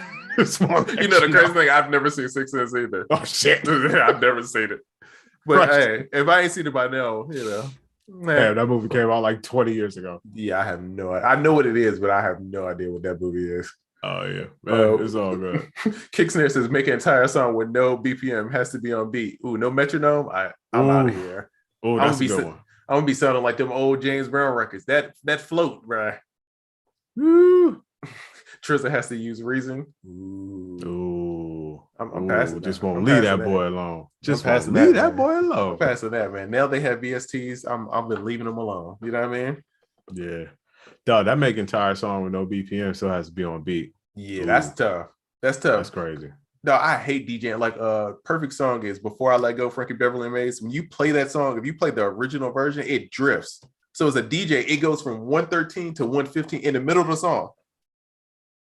You know the crazy thing, I've never seen 6th Sense either. Oh shit, I've never seen it. But hey, if I ain't seen it by now, you know, man, damn, that movie came out like 20 years ago. Yeah, I have no idea. I know what it is, but I have no idea what that movie is. Oh yeah, man, it's all good. Kicksnare says make an entire song with no BPM, has to be on beat. Ooh, no metronome. I'm out of here. Oh, that's a good one. I'm gonna be sounding like them old James Brown records. That float, bruh. Woo. Triza has to use Reason. Ooh. I'm passing that. Just won't leave that boy alone. Just won't passing leave that boy alone. I'm passing that, man. Now they have VSTs. I've been leaving them alone. You know what I mean? Yeah. Dog, that make entire song with no BPM still has to be on beat. Yeah, that's tough. That's crazy. No, I hate DJing. Like perfect song is Before I Let Go, Frankie Beverly and Maze. When you play that song, if you play the original version, it drifts. So as a DJ, it goes from 113 to 115 in the middle of the song.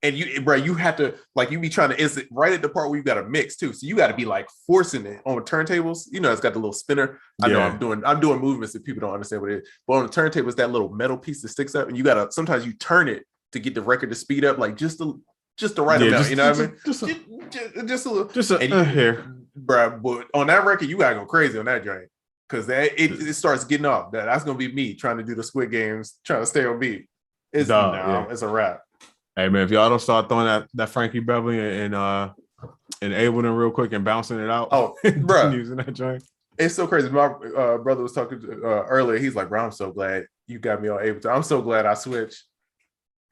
And you have to, like, you be trying to, it's right at the part where you got to mix too. So you got to be like forcing it on turntables. You know, it's got the little spinner. I know I'm doing movements that people don't understand what it is. But on the turntables, that little metal piece that sticks up, and you gotta sometimes you turn it to get the record to speed up, like just the right amount. You know what I mean? Just a little. Here, bro. But on that record, you gotta go crazy on that joint because it starts getting off. That's gonna be me trying to do the Squid Games, trying to stay on beat. It's a wrap. Hey man, if y'all don't start throwing that Frankie Beverly and Ableton real quick and bouncing it out. Oh, bro, using that joint. It's so crazy. My brother was talking earlier. He's like, bro, I'm so glad you got me on Ableton. I'm so glad I switched.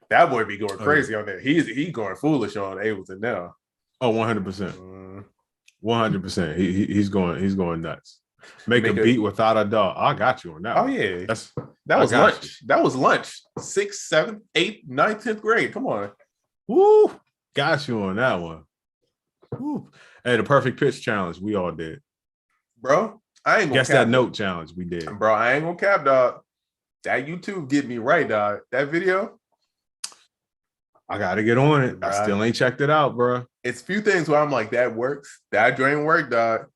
That boy be going crazy on that. He's going foolish on Ableton now. Oh, 100%. 100%. He's going nuts. Make a beat without a dog. I got you on that. Oh one. yeah. That was lunch. You. That was lunch. 6th, 7th, 8th, 9th, 10th grade. Come on. Woo. Got you on that one. Woo. Hey, the perfect pitch challenge. We all did. Bro, I ain't gonna guess that note challenge we did. Bro, I ain't gonna cap, dog. That YouTube get me right, dog. That video. I gotta get on it. Bro. I still ain't checked it out, bro. It's few things where I'm like, that works. That joint work, dog.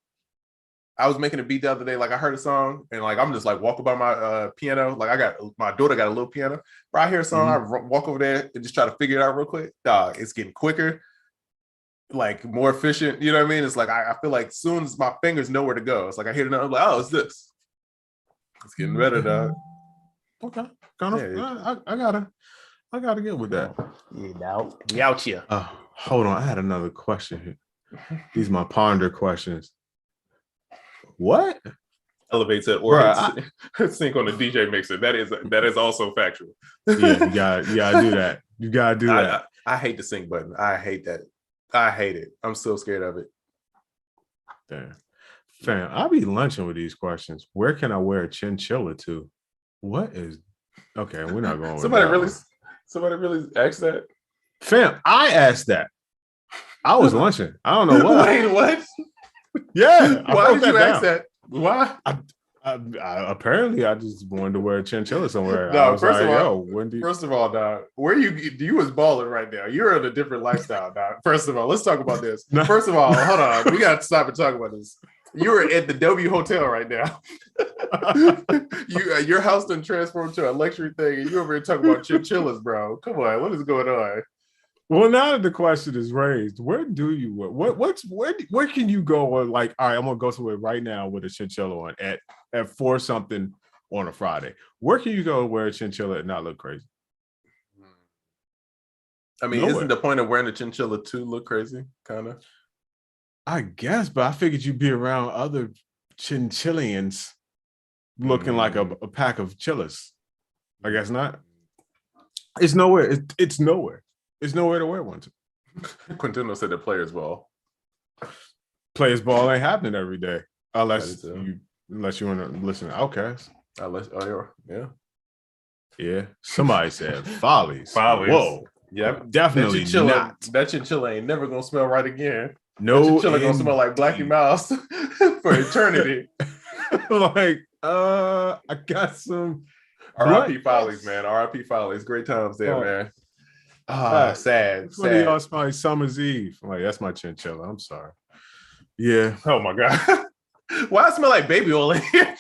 I was making a beat the other day, like I heard a song, and like I'm just like walking by my piano. Like my daughter got a little piano. Bro, I hear a song, I walk over there and just try to figure it out real quick. Dog, it's getting quicker, like more efficient. You know what I mean? It's like I feel like as soon as my fingers know where to go, it's like I hear it, I'm like, oh, it's this. It's getting better, dog. Okay, I gotta get with that. We out here. Hold on, I had another question here. These are my ponder questions. What? Elevates it or sync on the DJ mixer. That is also factual. Yeah, you gotta do that. You gotta do that. I hate the sync button. I hate that. I hate it. I'm so scared of it. Damn. Fam, I'll be lunching with these questions. Where can I wear a chinchilla to? What is okay? We're not going. Somebody really asked that. Fam, I asked that. I was lunching. I don't know why. Wait, what? Yeah. Why did you ask that? Why? I apparently I just wanted to wear a chinchilla somewhere. No, first of all, dog, you was balling right now. You're in a different lifestyle, dog. First of all, let's talk about this. No. First of all, hold on. We got to stop and talk about this. You are at the W Hotel right now. Your house done transformed to a luxury thing, and you over here talking about chinchillas, bro. Come on, what is going on? Well, now that the question is raised, where do you where can you go on, like, all right, I'm gonna go somewhere right now with a chinchilla on at 4 something on a Friday. Where can you go wear a chinchilla and not look crazy? I mean, isn't the point of wearing a chinchilla to look crazy? Kind of. I guess, but I figured you'd be around other chinchillians looking like a pack of chillas. I guess not. It's nowhere. It's nowhere. It's nowhere to wear one to. Quintino said that players ball. Players ball ain't happening every day. Unless you want to listen to Outkast. Yeah. Somebody said follies. Whoa. Yep. Definitely not. That chinchilla ain't never gonna smell right again. No, that chinchilla gonna smell like Blackie Mouse for eternity. Like, I got some R.I.P. Follies, man. R.I.P. Follies. Great times there, man. Sad. What do y'all smell like Summer's Eve? I'm like, that's my chinchilla. I'm sorry. Yeah. Oh my God. Why I smell like baby oil in here?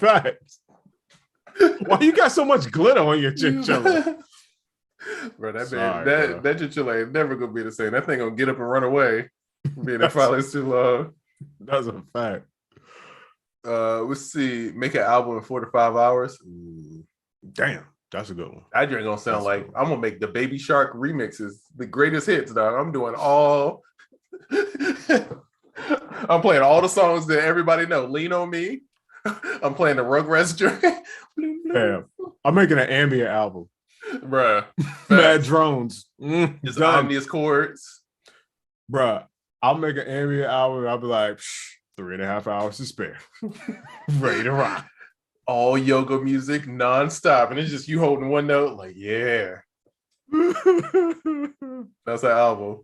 Right. Why you got so much glitter on your chinchilla? Bro, that chinchilla ain't never gonna be the same. That thing gonna get up and run away. Being in Follies too long. That's a fact. Let's see. Make an album in 4 to 5 hours. Damn. That's a good one. That drink gonna sound like I'm gonna make the Baby Shark remixes, the greatest hits, dog. I'm doing all. I'm playing all the songs that everybody know. Lean on Me, I'm playing the Rugrats joint. Yeah. I'm making an ambient album. Bruh. Mad drones. Just Done. omnious chords. Bruh, I'll make an ambient album. I'll be like, 3.5 hours to spare. Ready to rock. All yoga music nonstop. And it's just you holding one note, like, yeah. That's the album.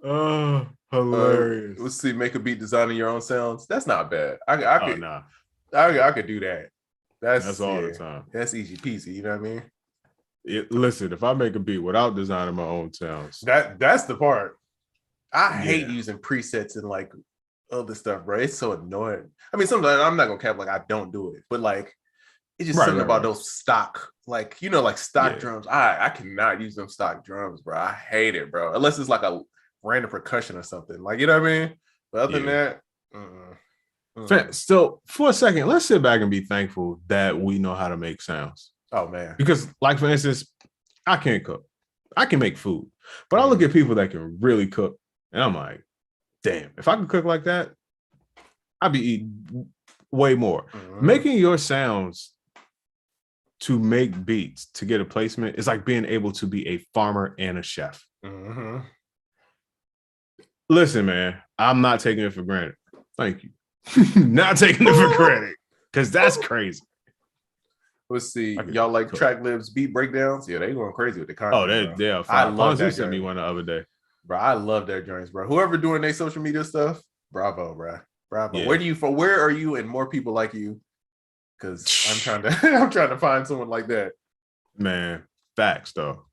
Oh, hilarious. Let's see, make a beat designing your own sounds. That's not bad. I could do that. That's all the time. That's easy peasy, you know what I mean? Listen, if I make a beat without designing my own sounds. That's the part. I hate using presets and like other stuff, bro. It's so annoying. I mean, sometimes I'm not gonna cap like I don't do it, but like it's just something about those stock, like like stock drums. I cannot use them stock drums, bro. I hate it, bro. Unless it's like a random percussion or something, like you know what I mean. But other than that, still for a second, let's sit back and be thankful that we know how to make sounds. Oh man, because like for instance, I can't cook. I can make food, but I look at people that can really cook, and I'm like, damn, if I could cook like that, I'd be eating way more. Making your sounds to make beats to get a placement is like being able to be a farmer and a chef. Listen, man, I'm not taking it for granted. Thank you. Not taking it for granted because that's crazy. Let's see. Y'all like track libs, beat breakdowns? Yeah, they going crazy with the content. Oh, they're fine. I love that. Sent me one the other day. Bro, I love their joints, bro. Whoever doing their social media stuff, bravo, bro. Bravo. Yeah. Where are you and more people like you? Because I'm trying to find someone like that. Man, facts though.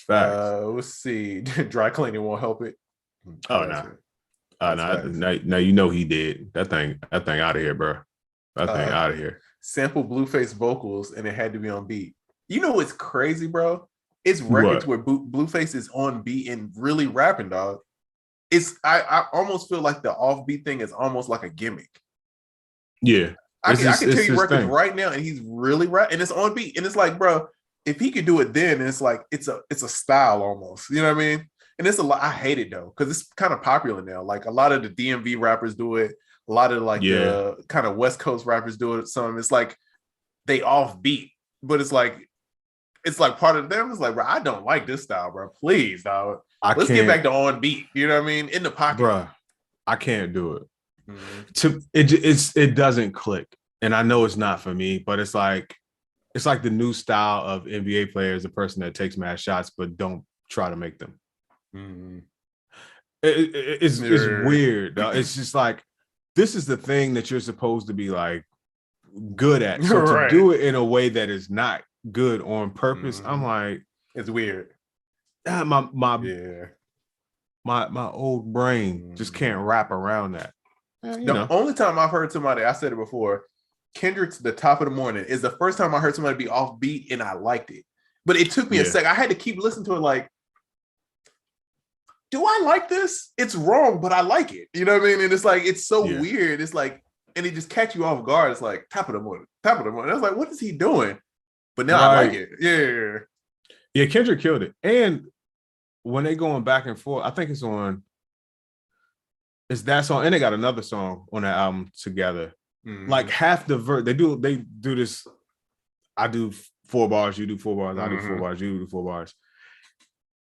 Facts. Let's see. Dry cleaning won't help it. Oh no. Now you know he did. That thing out of here, bro. That thing out of here. Sample Blueface vocals and it had to be on beat. You know what's crazy, bro? It's records where Blueface is on beat and really rapping, dog. I almost feel like the offbeat thing is almost like a gimmick. Yeah. I can tell you records right now, and he's really rapping, and it's on beat. And it's like, bro, if he could do it then, it's like it's a style almost. You know what I mean? And it's a lot. I hate it though, because it's kind of popular now. Like a lot of the DMV rappers do it. A lot of the kind of West Coast rappers do it. Some it's like they offbeat, but it's like part of them. It's like, bro, I don't like this style, bro. Please, dog. Let's get back to on beat. You know what I mean? In the pocket, bro. I can't do it. It doesn't click, and I know it's not for me, but it's like the new style of NBA players, the person that takes mad shots but don't try to make them. It's weird. It's just like this is the thing that you're supposed to be like good at. So to do it in a way that is not good on purpose, I'm like, it's weird. My old brain just can't wrap around that. The only time I've heard somebody, I said it before, Kendrick's The Top of the Morning is the first time I heard somebody be off beat and I liked it. But it took me a sec. I had to keep listening to it like, do I like this? It's wrong, but I like it. You know what I mean? And it's like, it's so weird. It's like, and it just catch you off guard. It's like, top of the morning. I was like, what is he doing? But now I like it. Yeah, Kendrick killed it. And when they going back and forth, I think it's that song, and they got another song on that album together. Like half the verse, they do this. I do 4 bars, you do 4 bars, I do 4 bars, you do 4 bars,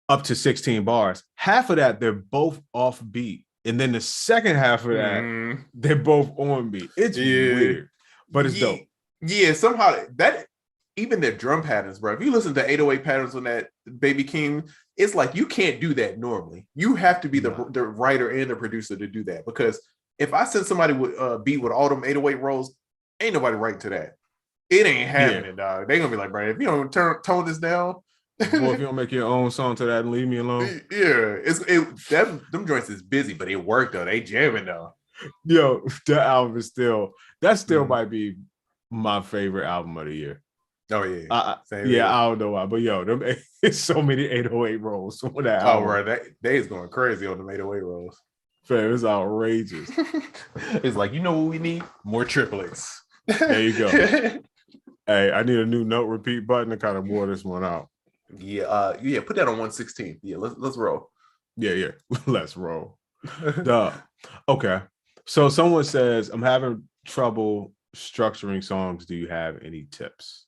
up to 16 bars. Half of that they're both off beat, and then the second half of that they're both on beat. It's weird, but it's dope. Yeah, somehow that even their drum patterns, bro. If you listen to 808 patterns on that Baby King, it's like you can't do that normally. You have to be the writer and the producer to do that, because if I send somebody with beat with all them 808 rolls, ain't nobody writing to that. It ain't happening, dog. They gonna be like, bro, if you don't tone this down, or if you don't make your own song to that and leave me alone. Yeah, them joints is busy, but it worked though. They jamming though. Yo, that album is still might be my favorite album of the year. Oh yeah, I don't know why, but yo, it's so many 808 rolls on that album. Oh right, that they is going crazy on the 808 rolls. Fam, it's outrageous. It's like, you know what we need? More triplets. There you go. Hey, I need a new note repeat button to kind of bore this one out. Yeah, put that on 116. Yeah, let's roll. Yeah, let's roll. Okay. So someone says, I'm having trouble structuring songs do you have any tips?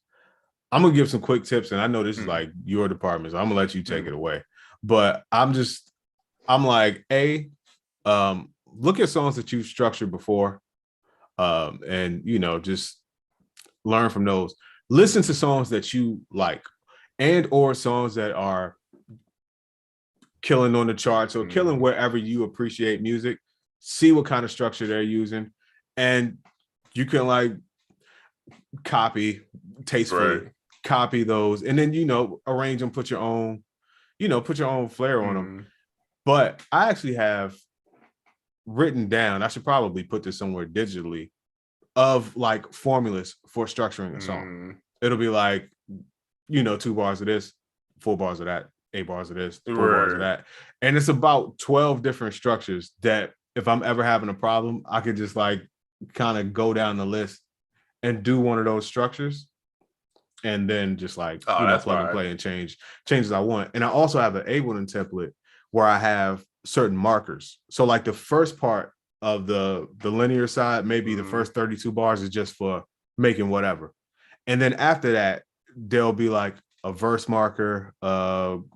I'm gonna give some quick tips, and I know this is like your department, so I'm gonna let you take it away. But I'm like, look at songs that you've structured before, and just learn from those. Listen to songs that you like, and or songs that are killing on the charts or killing wherever you appreciate music. See what kind of structure they're using, and you can like copy tastefully, copy those, and then arrange them, put your own flair on them. But I actually have written down, I should probably put this somewhere digitally, of like formulas for structuring a song. It'll be like 2 bars of this, 4 bars of that, 8 bars of this, 4 bars of that, and it's about 12 different structures that if I'm ever having a problem, I could just like kind of go down the list and do one of those structures, and then just like plug and play and change as I want. And I also have an Ableton template where I have certain markers. So like the first part of the linear side, maybe the first 32 bars is just for making whatever, and then after that there'll be like a verse marker,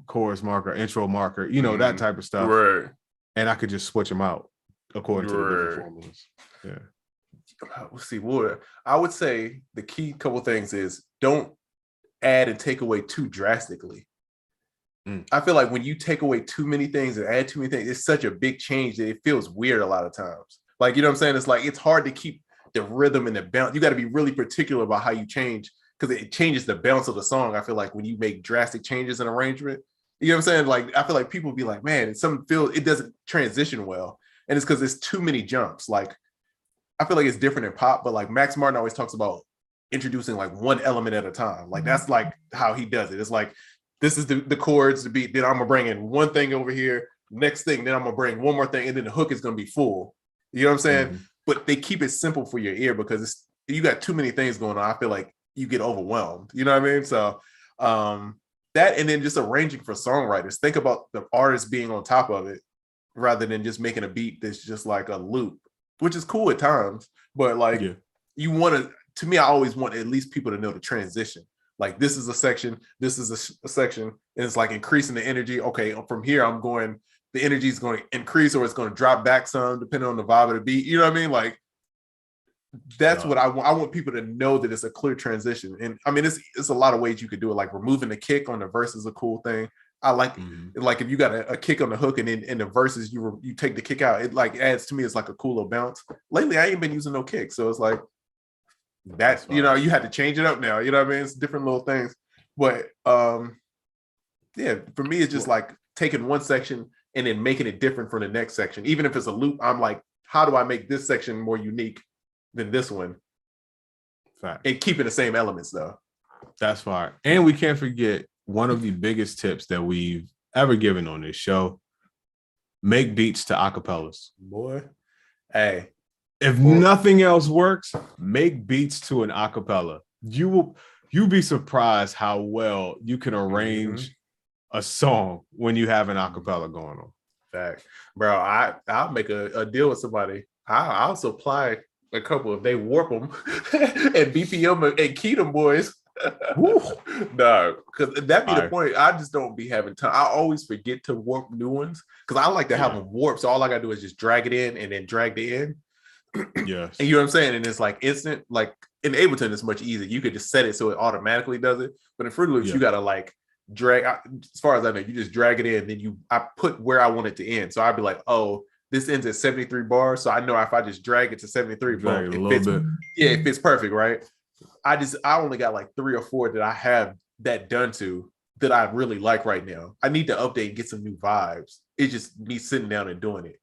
chorus marker, intro marker, that type of stuff. Right. And I could just switch them out according to the different formulas. Yeah. Let's see. What I would say the key couple things is don't add and take away too drastically. I feel like when you take away too many things and add too many things, it's such a big change that it feels weird a lot of times. Like, you know what I'm saying? It's like, it's hard to keep the rhythm and the bounce. You got to be really particular about how you change, because it changes the bounce of the song. I feel like when you make drastic changes in arrangement, you know what I'm saying? Like, I feel like people be like, man, it doesn't transition well. And it's because there's too many jumps. Like, I feel like it's different in pop, but like Max Martin always talks about introducing like one element at a time. Like, that's like how he does it. It's like, this is the chords, the beat, then I'm gonna bring in one thing over here, next thing, then I'm gonna bring one more thing, and then the hook is gonna be full. You know what I'm saying? But they keep it simple for your ear, because you got too many things going on. I feel like you get overwhelmed. You know what I mean? So that, and then just arranging for songwriters. Think about the artist being on top of it rather than just making a beat that's just like a loop, which is cool at times. But like you want to me, I always want at least people to know the transition. Like, this is a section, this is a section, and it's like increasing the energy. Okay, from here, the energy is going to increase, or it's going to drop back some, depending on the vibe of the beat. You know what I mean? Like, that's what I want. I want people to know that it's a clear transition. And I mean, it's a lot of ways you could do it. Like, removing the kick on the verse is a cool thing. I like, like if you got a kick on the hook, and then in the verses you take the kick out, it like adds to me. It's like a cool little bounce. Lately, I ain't been using no kick, so it's like, that you had to change it up now. You know what I mean? It's different little things. But yeah, for me, it's just like taking one section and then making it different from the next section. Even if it's a loop, I'm like, how do I make this section more unique than this one? Fact. And keeping the same elements though. That's fine. And we can't forget one of the biggest tips that we've ever given on this show: make beats to acapellas. Boy, hey. If nothing else works, make beats to an acapella. You'll be surprised how well you can arrange a song when you have an acapella going on. Fact, bro. I'll make a deal with somebody. I'll supply a couple if they warp them and BPM and key them boys. No, because that be the point. I just don't be having time. I always forget to warp new ones because I like to have them warped. So all I gotta do is just drag it in and then drag the end. Yes. And you know what I'm saying? And it's like instant. Like in Ableton, it's much easier. You could just set it so it automatically does it. But in Fruity Loops, you gotta like drag. As far as I know, you just drag it in, then I put where I want it to end. So I'd be like, oh, this ends at 73 bars. So I know if I just drag it to 73, boom, it fits. Yeah, it fits perfect, right? I only got like 3 or 4 that I have that done to that I really like right now. I need to update and get some new vibes. It's just me sitting down and doing it.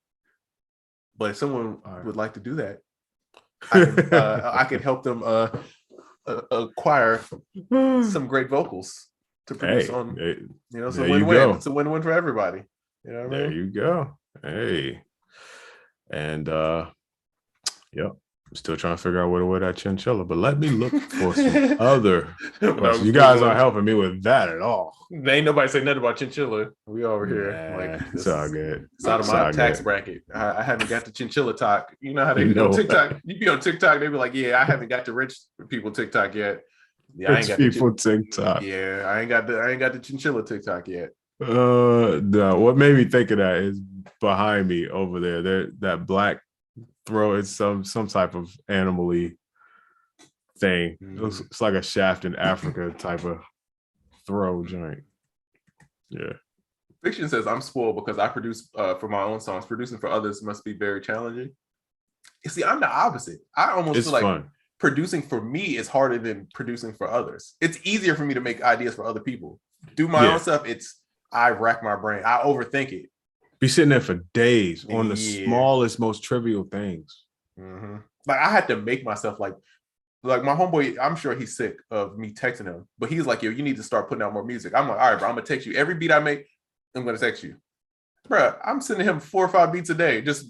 But if someone would like to do that, I can help them acquire some great vocals to produce on. It's a win-win. It's a win-win for everybody. You know what I mean? There you go. Hey, and Still trying to figure out where to wear that chinchilla, but let me look for some other No, questions. You guys aren't helping me with that at all. Ain't nobody say nothing about chinchilla. We over here. Nah, Like, it's all good. It's out of my tax bracket. I haven't got the chinchilla talk. You know how they on TikTok? You be on TikTok, they be like, yeah, I haven't got the rich people TikTok yet. Yeah, I ain't got people TikTok. Yeah, I ain't got the chinchilla TikTok yet. No, what made me think of that is behind me over there. That black throw is some type of animal-y thing. It's like a Shaft in Africa type of throw joint. Yeah. Fiction says I'm spoiled because I produce for my own songs. Producing for others must be very challenging. You see, I'm the opposite. I almost feel like fun. Producing for me is harder than producing for others. It's easier for me to make ideas for other people. Do my own stuff. I rack my brain. I overthink it. Be sitting there for days on the smallest, most trivial things. Mm-hmm. Like I had to make myself like my homeboy, I'm sure he's sick of me texting him, but he's like, yo, you need to start putting out more music. I'm like, all right, bro, I'm gonna text you. Every beat I make, I'm gonna text you. Bro, I'm sending him 4 or 5 beats a day. Just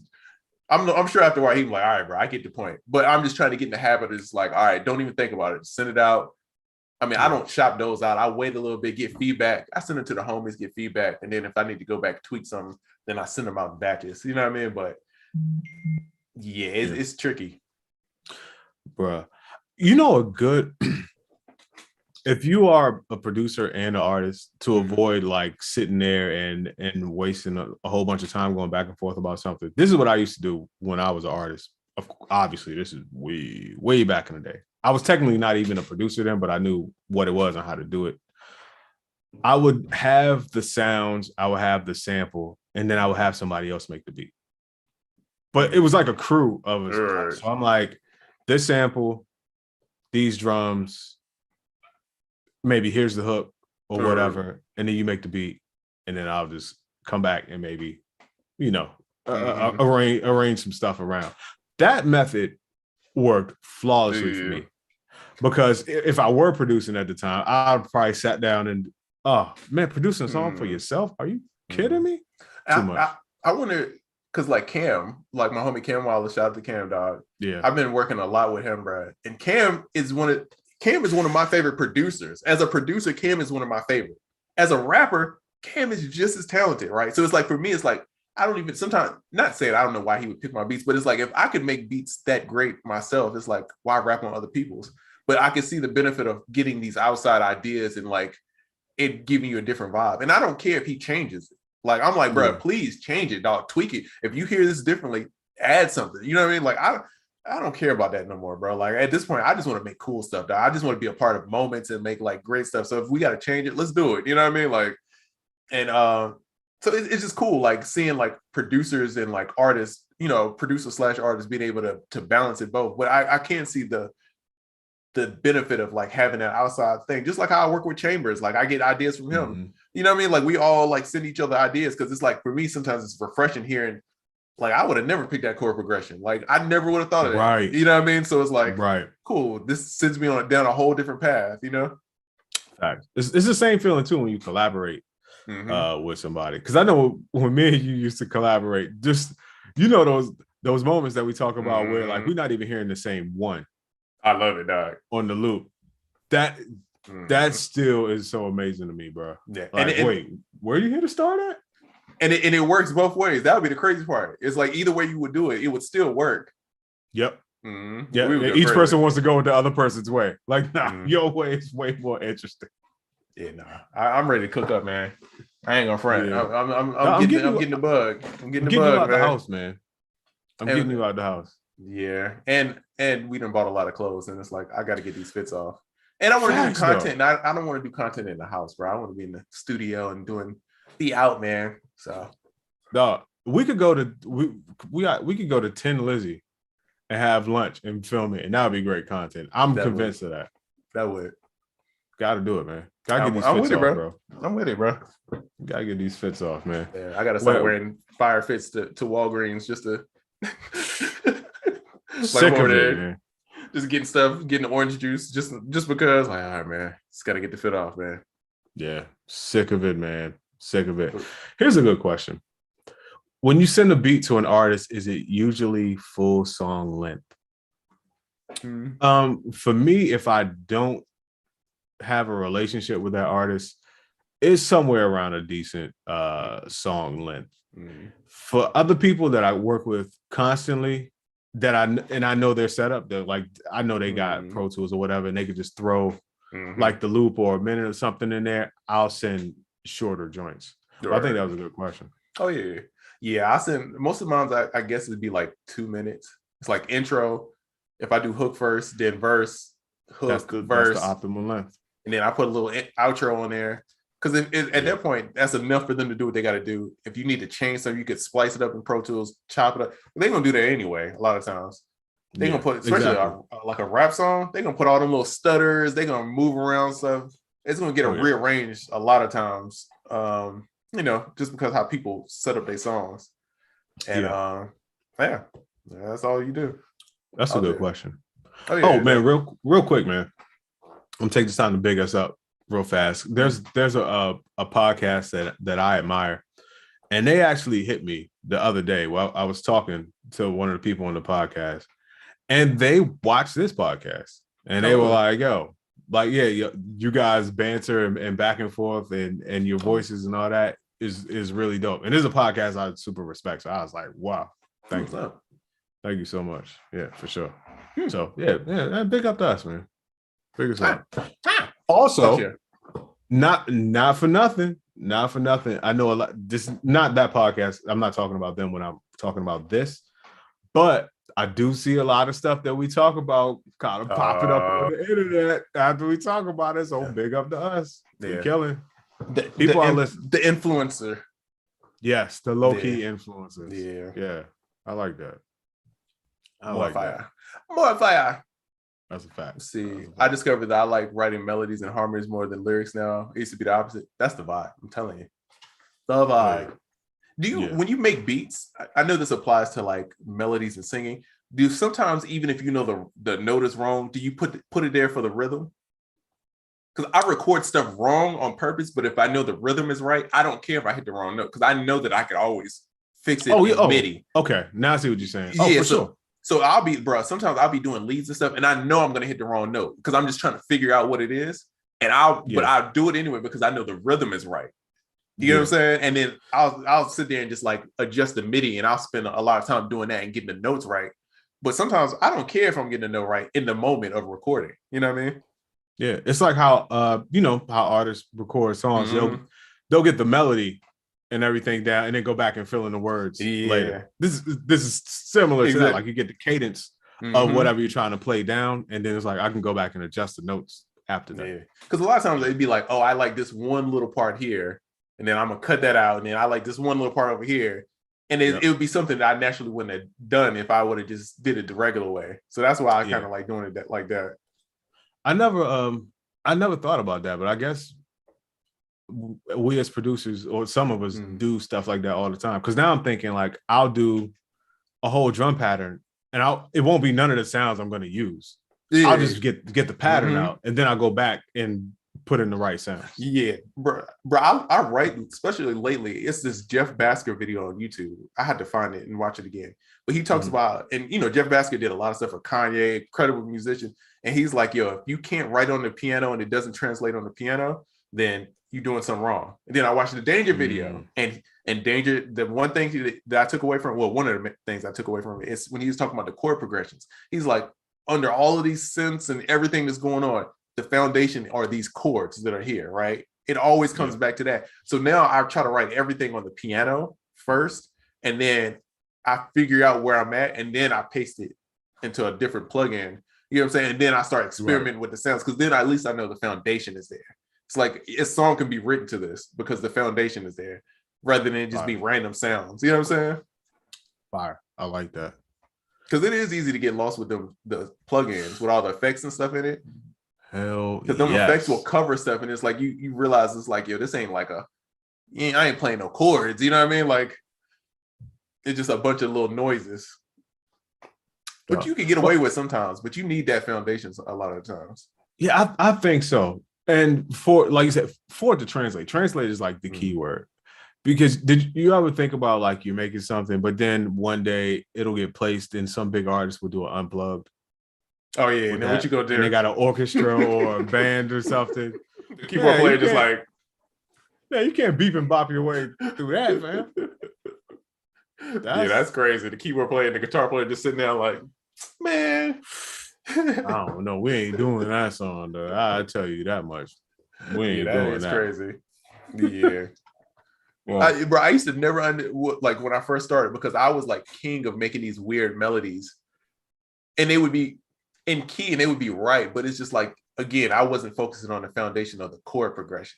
I'm sure after a while he's like, all right, bro, I get the point. But I'm just trying to get in the habit of just like, all right, don't even think about it. Just send it out. I mean, I don't shop those out. I wait a little bit, get feedback. I send it to the homies, get feedback. And then if I need to go back, tweak something, then I send them out in batches. You know what I mean? But yeah, it's tricky. Bruh. You know, if you are a producer and an artist, to avoid like sitting there and wasting a whole bunch of time going back and forth about something. This is what I used to do when I was an artist. Obviously, this is way back in the day. I was technically not even a producer then, but I knew what it was and how to do it. I would have the sounds, I would have the sample, and then I would have somebody else make the beat. But it was like a crew of us. So I'm like, this sample, these drums, maybe here's the hook or whatever, and then you make the beat, and then I'll just come back and maybe, arrange some stuff around. That method worked flawlessly for me. Because if I were producing at the time, I'd probably sat down and, producing a song for yourself? Are you kidding me? Too much. I wonder, because like Cam, like my homie Cam Wallace, shout out to Cam, dog. Yeah. I've been working a lot with him, bro. And Cam is one of my favorite producers. As a producer, Cam is one of my favorite. As a rapper, Cam is just as talented, right? So it's like, for me, it's like, I don't even, sometimes, not saying I don't know why he would pick my beats, but it's like, if I could make beats that great myself, it's like, why rap on other people's? But I can see the benefit of getting these outside ideas and like it giving you a different vibe. And I don't care if he changes it. Like, I'm like, bro, please change it, dog. Tweak it. If you hear this differently, add something. You know what I mean? Like, I don't care about that no more, bro. Like, at this point, I just want to make cool stuff, dog. I just want to be a part of moments and make like great stuff. So if we got to change it, let's do it. You know what I mean? Like, and so it's just cool, like seeing like producers and like artists, producer/artists being able to balance it both. But I can't see the benefit of like having that outside thing, just like how I work with Chambers. Like I get ideas from him. Mm-hmm. You know what I mean? Like we all like send each other ideas, because it's like, for me, sometimes it's refreshing hearing, like, I would have never picked that chord progression. Like I never would have thought of that. Right. You know what I mean? So it's like, cool. This sends me down a whole different path, Fact. It's the same feeling too when you collaborate with somebody. Because I know when me and you used to collaborate, just, those moments that we talk about where like we're not even hearing the same one. I love it, dog. On the loop. That still is so amazing to me, bro. Yeah. Like, wait, where are you here to start at? And it works both ways. That would be the crazy part. It's like either way you would do it, it would still work. Yep. Yeah. Each person wants to go with the other person's way. Like, your way is way more interesting. Yeah, I'm ready to cook up, man. I ain't gonna front. Yeah. I'm getting the bug. I'm getting the bug, out the house, man. I'm getting you out the house. Yeah, and we done bought a lot of clothes, and it's like I got to get these fits off. And I want to do content. I don't want to do content in the house, bro. I want to be in the studio and be out, man. So, dog, we could go to we could go to 10 Lizzie and have lunch and film it, and that would be great content. I'm convinced of that. That would. Got to do it, man. Gotta get these fits off, bro. I'm with it, bro. Gotta get these fits off, man. Yeah, I gotta start wearing fire fits to Walgreens just to. Sick of it, man. Just getting orange juice, just because. Like, all right, man, just gotta get the fit off, man. Yeah, sick of it, man. Sick of it. Here's a good question: when you send a beat to an artist, is it usually full song length? For me, if I don't have a relationship with that artist, it's somewhere around a decent song length. For other people that I work with constantly, that I know their setup, they're like, I know they got Pro Tools or whatever, and they could just throw like the loop or a minute or something in there. I'll send shorter joints. Right. I think that was a good question. Oh yeah. I send most of mine. I guess it'd be like 2 minutes. It's like intro. If I do hook first, then verse, hook, verse, that's the optimal length. And then I put a little outro on there. Because at that point, that's enough for them to do what they got to do. If you need to change something, you could splice it up in Pro Tools, chop it up. They're going to do that anyway, a lot of times. They're going to put, especially like a rap song, they're going to put all them little stutters. They're going to move around stuff. It's going to get rearranged a lot of times, just because how people set up their songs. And that's all you do. That's a good question. Man, real quick, man. I'm going to take this time to big us up real fast. There's a podcast that I admire, and they actually hit me the other day while I was talking to one of the people on the podcast, and they watched this podcast, and they were like, you guys banter and back and forth, and your voices and all that is really dope. And this is a podcast I super respect, so I was like, wow, thank you so much. Yeah, for sure. So big up to us, man. Big us up. Also, not for nothing. I know a lot. This is not that podcast. I'm not talking about them when I'm talking about this, but I do see a lot of stuff that we talk about kind of popping up on the internet after we talk about it. So big up to us. We're killing. People are listening. The influencer. Yes, the low-key influencers. Yeah. I like that. More fire. That's a fact. See, I discovered that I like writing melodies and harmonies more than lyrics now. It used to be the opposite. That's the vibe. I'm telling you. The vibe. Do you, when you make beats, I know this applies to like melodies and singing. Do you sometimes, even if you know the note is wrong, do you put it there for the rhythm? Because I record stuff wrong on purpose, but if I know the rhythm is right, I don't care if I hit the wrong note because I know that I could always fix it in MIDI. Okay, now I see what you're saying. For sure. So sometimes I'll be doing leads and stuff, and I know I'm going to hit the wrong note because I'm just trying to figure out what it is. But I'll do it anyway because I know the rhythm is right. You know what I'm saying? And then I'll sit there and just like adjust the MIDI, and I'll spend a lot of time doing that and getting the notes right. But sometimes I don't care if I'm getting the note right in the moment of recording. You know what I mean? Yeah. It's like how, how artists record songs. They'll get the melody and everything down, and then go back and fill in the words later. This is similar to that. Like you get the cadence of whatever you're trying to play down, and then it's like I can go back and adjust the notes after that. Because a lot of times they'd be like, "Oh, I like this one little part here, and then I'm gonna cut that out, and then I like this one little part over here," and it would be something that I naturally wouldn't have done if I would have just did it the regular way. So that's why I kind of like doing it like that. I never thought about that, but I guess we as producers, or some of us, do stuff like that all the time. Because now I'm thinking like I'll do a whole drum pattern, and it won't be none of the sounds I'm going to use. I'll just get the pattern out, and then I'll go back and put in the right sounds. Yeah, bro. I write, especially lately. It's this Jeff Basker video on YouTube. I had to find it and watch it again. But he talks about, and Jeff Basker did a lot of stuff for Kanye, incredible musician. And he's like, yo, if you can't write on the piano and it doesn't translate on the piano, then you're doing something wrong. And then I watched the Danger video, and Danger, the one thing that I took away from, one of the things I took away from it is when he was talking about the chord progressions. He's like, under all of these synths and everything that's going on, the foundation are these chords that are here, right? It always comes back to that. So now I try to write everything on the piano first, and then I figure out where I'm at, and then I paste it into a different plugin. You know what I'm saying? And then I start experimenting with the sounds, because then at least I know the foundation is there. It's like a song can be written to this because the foundation is there, rather than just be random sounds. You know what I'm saying? Fire. I like that. Because it is easy to get lost with the plugins with all the effects and stuff in it. Hell, because them effects will cover stuff, and it's like you realize it's like, yo, this ain't like I ain't playing no chords. You know what I mean? Like it's just a bunch of little noises. But you can get away with sometimes, but you need that foundation a lot of times. Yeah, I think so. And for, like you said, for it to translate is like the key word. Because did you ever think about like you're making something, but then one day it'll get placed and some big artist will do an unplugged? Oh yeah, and then what you gonna do? And they got an orchestra or a band or something. The keyboard player just like, yeah, you can't beep and bop your way through that, man. Yeah, that's crazy. The keyboard player and the guitar player just sitting there like, man. I don't know. We ain't doing that song, though. I tell you that much. We ain't doing that. Crazy. Yeah. Well, I used to never like when I first started, because I was like king of making these weird melodies, and they would be in key and they would be right, but it's just like, again, I wasn't focusing on the foundation of the chord progression.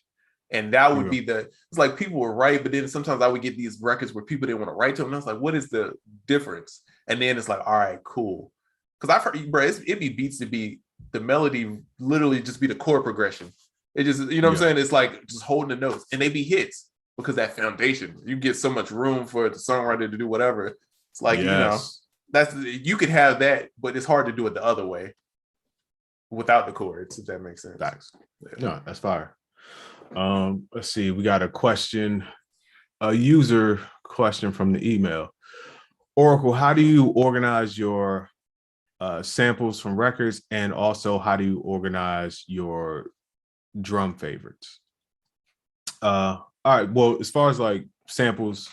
And that would be it's like people were right, but then sometimes I would get these records where people didn't want to write to them. And I was like, what is the difference? And then it's like, all right, cool. Because I've heard, bro, it'd be beats to be the melody literally just be the chord progression. It just, you know what I'm saying? It's like just holding the notes, and they be hits because that foundation, you get so much room for the songwriter to do whatever. It's like, you know, you could have that, but it's hard to do it the other way without the chords, if that makes sense. No, that's fire. Let's see. We got a user question from the email. Oracle, how do you organize your samples from records, and also how do you organize your drum favorites? All right. Well, as far as like samples,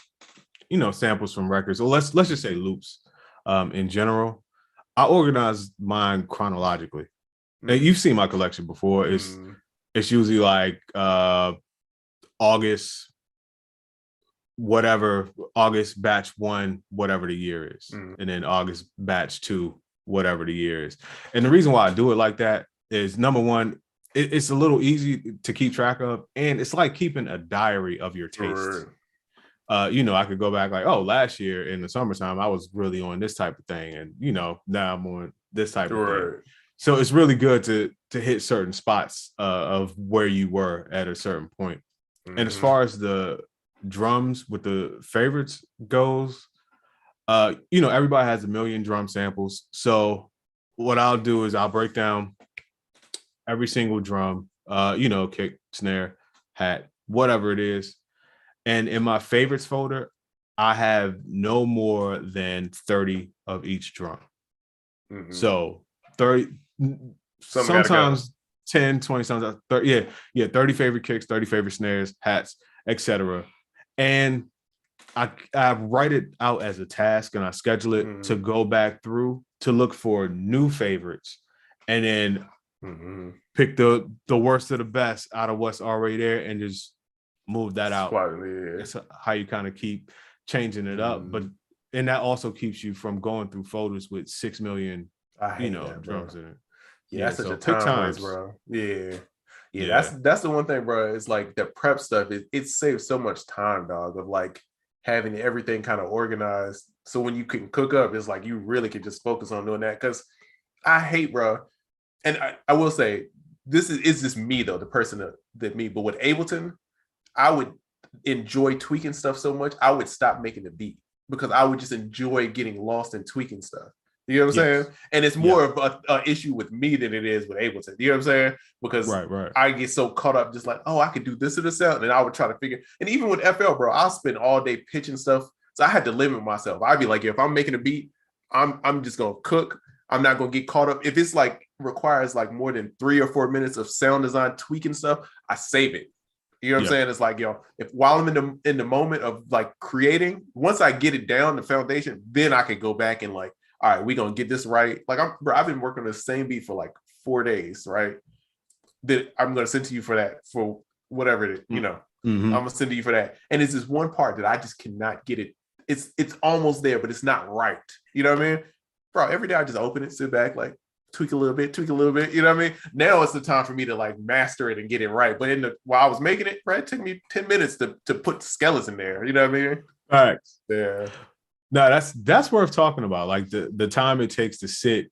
samples from records, or let's just say loops. In general, I organize mine chronologically. And you've seen my collection before. It's usually like August batch 1, whatever the year is, and then August batch 2, whatever the year is. And the reason why I do it like that is, number one, it's a little easy to keep track of, and it's like keeping a diary of your taste. I could go back like, oh, last year in the summertime, I was really on this type of thing. And, now I'm on this type of thing. So it's really good to hit certain spots of where you were at a certain point. And as far as the drums with the favorites goes, everybody has a million drum samples. So what I'll do is I'll break down every single drum, kick, snare, hat, whatever it is. And in my favorites folder, I have no more than 30 of each drum. So 30, sometimes 10, 20, sometimes 30, 30 favorite kicks, 30 favorite snares, hats, etc. And I write it out as a task, and I schedule it to go back through to look for new favorites, and then pick the worst of the best out of what's already there and just move that out. That's how you kind of keep changing it up. And that also keeps you from going through folders with 6 million, drums in it. Yeah, that's such a time waste, bro. Yeah. That's the one thing, bro. It's like the prep stuff. It saves so much time, dog, of like having everything kind of organized. So when you can cook up, it's like you really can just focus on doing that. Because I hate, bro. And I will say, it's just me though, the person that me. But with Ableton, I would enjoy tweaking stuff so much, I would stop making the beat because I would just enjoy getting lost in tweaking stuff. You know what I'm saying? And it's more of an issue with me than it is with Ableton. You know what I'm saying? Because I get so caught up just like, oh, I could do this to the sound. And I would try to figure. And even with FL, bro, I'll spend all day pitching stuff. So I had to limit myself. I'd be like, if I'm making a beat, I'm just going to cook. I'm not going to get caught up. If it's like requires like more than 3 or 4 minutes of sound design tweaking stuff, I save it. You know what I'm saying? It's like, if while I'm in the moment of like creating, once I get it down, the foundation, then I could go back and like, all right, we're going to get this right. Like I've been working on the same beat for like 4 days, right? That I'm going to send to you for that, for whatever it is, I'm going to send to you for that. And it's this one part that I just cannot get it. It's almost there, but it's not right. You know what I mean? Bro, every day I just open it, sit back, like tweak a little bit. You know what I mean? Now it's the time for me to like master it and get it right. But while I was making it, right, it took me 10 minutes to put the skeleton there. You know what I mean? All right. Yeah. No, that's worth talking about. Like the time it takes to sit,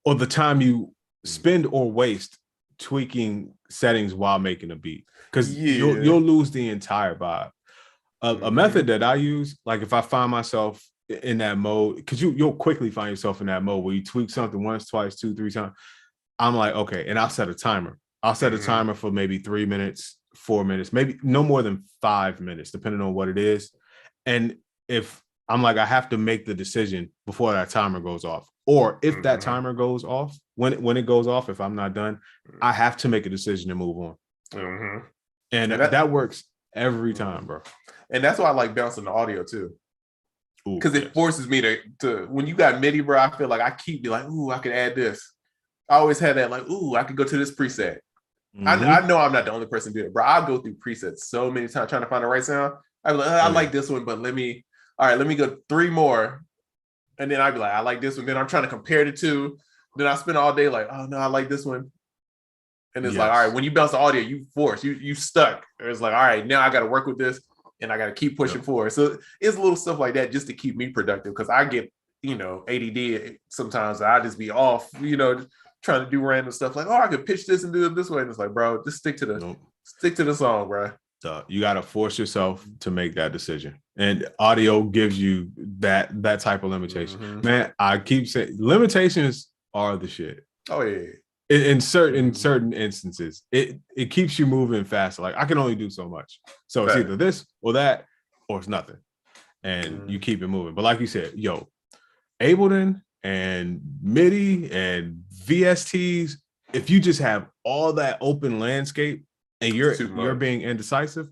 or the time you spend or waste tweaking settings while making a beat, because you'll lose the entire vibe. A method that I use, like if I find myself in that mode, because you'll quickly find yourself in that mode where you tweak something once, twice, 2, 3 times. I'm like, okay, and I'll set a timer. I'll set a timer for maybe 3 minutes, 4 minutes, maybe no more than 5 minutes, depending on what it is. And if I'm like, I have to make the decision before that timer goes off, or if that timer goes off when it goes off, if I'm not done, I have to make a decision to move on. Mm-hmm. And that works every time, bro. And that's why I like bouncing the audio too. Because it forces me to when you got MIDI, bro, I feel like I keep be like, ooh, I could add this. I always had that like, ooh, I could go to this preset. Mm-hmm. I know I'm not the only person doing it, bro. I'll go through presets so many times trying to find the right sound. I'm like, I like this one, but let me go 3 more. And then I'd be like, I like this one. Then I'm trying to compare the two. Then I spend all day like, oh no, I like this one. And it's like, all right, when you bounce the audio, you stuck. It's like, all right, now I got to work with this and I got to keep pushing forward. So it's little stuff like that just to keep me productive because I get, ADD sometimes. I just be off, trying to do random stuff like, oh, I could pitch this and do it this way. And it's like, bro, just stick to the song, bro. You got to force yourself to make that decision. And audio gives you that type of limitation. Mm-hmm. Man, I keep saying limitations are the shit. Oh, yeah. In certain instances, it keeps you moving faster. Like I can only do so much. So it's either this or that, or it's nothing. And you keep it moving. But like you said, Ableton and MIDI and VSTs, if you just have all that open landscape and you're being indecisive,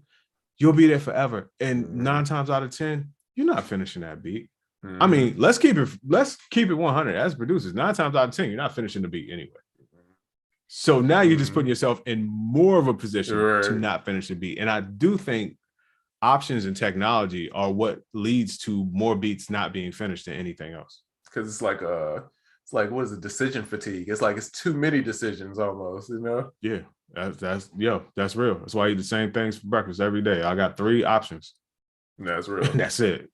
you'll be there forever. And 9 times out of 10, you're not finishing that beat. I mean, let's keep it 100 as producers. 9 times out of 10, you're not finishing the beat anyway. So now you're just putting yourself in more of a position to not finish the beat. And I do think options and technology are what leads to more beats not being finished than anything else. Because it's like what is it? Decision fatigue. It's like it's too many decisions almost, Yeah, that's real. That's why I eat the same things for breakfast every day. I got 3 options. That's real. That's it.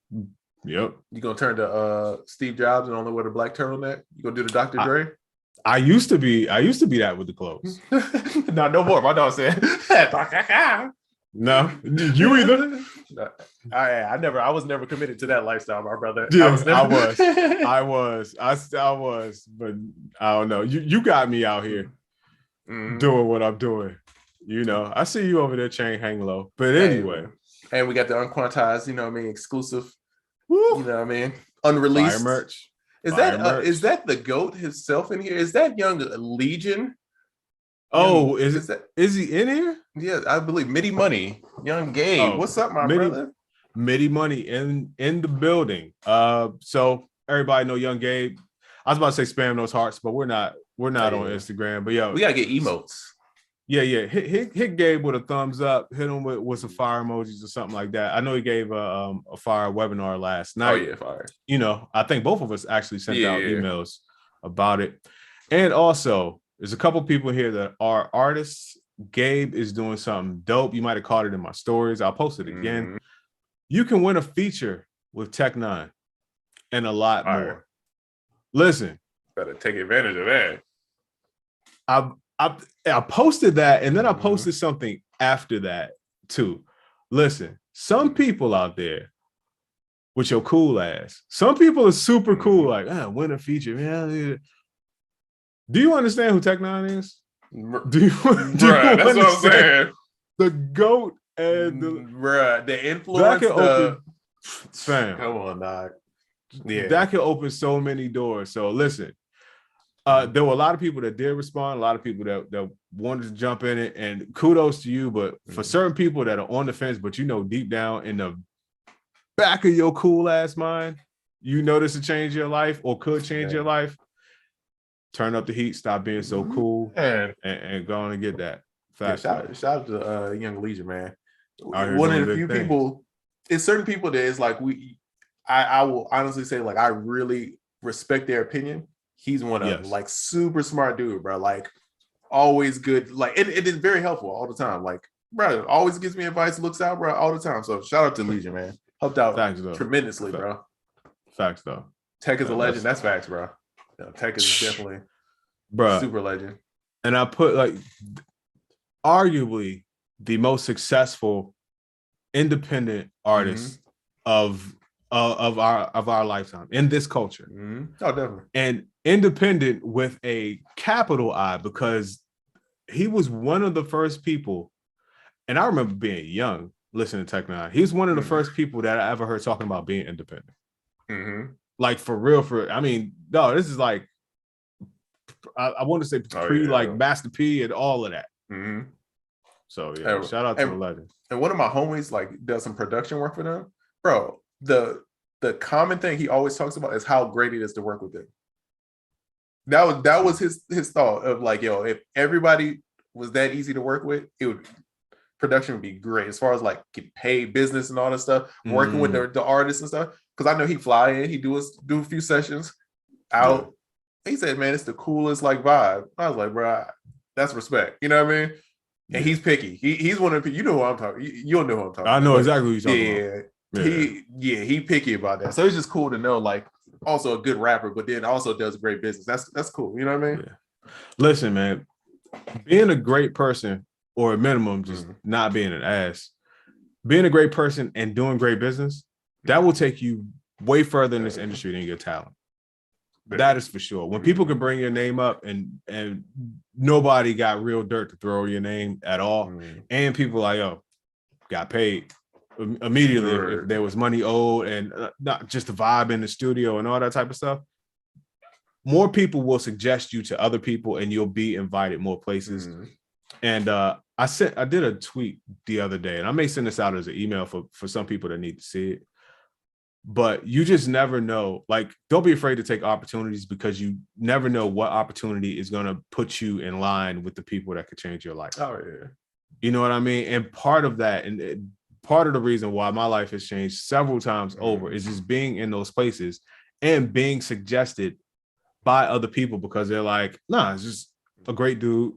Yep. You gonna turn to Steve Jobs and only wear the black turtleneck? You gonna do the Dr. Dre? I used to be that with the clothes. No more. My dog said, no, you either. I was never committed to that lifestyle, my brother. Yeah, I was, but I don't know. You got me out here doing what I'm doing. I see you over there, chain hang low. But anyway. And we got the UnQuantized, exclusive, unreleased. Fire merch. Is that the GOAT himself in here? Is that Young Legion? Oh, is he in here? Yeah, I believe MIDI Money, Young Gabe. What's up, my brother? MIDI Money in the building. So everybody know Young Gabe. I was about to say spam those hearts, but we're not on Instagram. But we gotta get emotes. Yeah. Hit Gabe with a thumbs up. Hit him with some fire emojis or something like that. I know he gave a fire webinar last night. Oh yeah, fire. I think both of us actually sent out emails about it. And also, there's a couple people here that are artists. Gabe is doing something dope. You might have caught it in my stories. I'll post it again. Mm-hmm. You can win a feature with Tech9 and a lot more. Listen, better take advantage of that. I posted that, and then I posted something after that too. Listen, some people out there with your cool ass, some people are super cool, like, win a feature, man. Do you understand who Tech9 is? That's what I'm saying. The GOAT and the influence. Fam. Come on, dog. Yeah, that can open so many doors. So listen. There were a lot of people that did respond, a lot of people that wanted to jump in it, and kudos to you. But for certain people that are on the fence, but deep down in the back of your cool ass mind, this will change your life or could change your life. Turn up the heat, stop being so cool, and go on and get that. Shout out to Young Legion, man. One of the few people, it's certain people that is like I will honestly say, like, I really respect their opinion. He's one of them, like, super smart dude, bro. Like, always good. Like, it is very helpful all the time. Like, bro, always gives me advice, looks out, bro, all the time. So shout out to Legion, man. Helped out tremendously, bro. Facts, though. Tech is a legend. That's facts, bro. Tech is definitely super legend. And I put, like, arguably the most successful independent artist of our lifetime in this culture. Oh, definitely. And independent with a capital I, because he was one of the first people, and I remember being young listening to Tech9. He's one of the first people that I ever heard talking about being independent. Like, for real, I mean, no, this is like I want to say like Master P and all of that. Mm-hmm. So yeah, shout out to the legend. And one of my homies like does some production work for them, bro. The common thing he always talks about is how great it is to work with them. That was his thought of like, yo, if everybody was that easy to work with, production would be great as far as like get paid business and all that stuff, working with the artists and stuff. Because I know he fly in, he do a few sessions out. Yeah. He said, man, it's the coolest like vibe. I was like, bro, that's respect. You know what I mean? And he's picky. He's one of the, you know who I'm talking. You'll know who I'm talking. I know exactly who you're talking about. He picky about that. So it's just cool to know, like, also a good rapper, but then also does great business. That's cool. You know what I mean? Yeah. Listen, man, being a great person, or at minimum, just not being an ass, being a great person and doing great business, that will take you way further in this industry than your talent. That is for sure. When people can bring your name up and nobody got real dirt to throw your name at all, and people like, yo, got paid immediately if there was money owed, and not just the vibe in the studio and all that type of stuff, more people will suggest you to other people and you'll be invited more places. And I did a tweet the other day, and I may send this out as an email for some people that need to see it. But you just never know. Like, don't be afraid to take opportunities, because you never know what opportunity is going to put you in line with the people that could change your life. Oh, yeah. You know what I mean? And part of that, and part of the reason why my life has changed several times over, is just being in those places and being suggested by other people, because they're like, nah, it's just a great dude,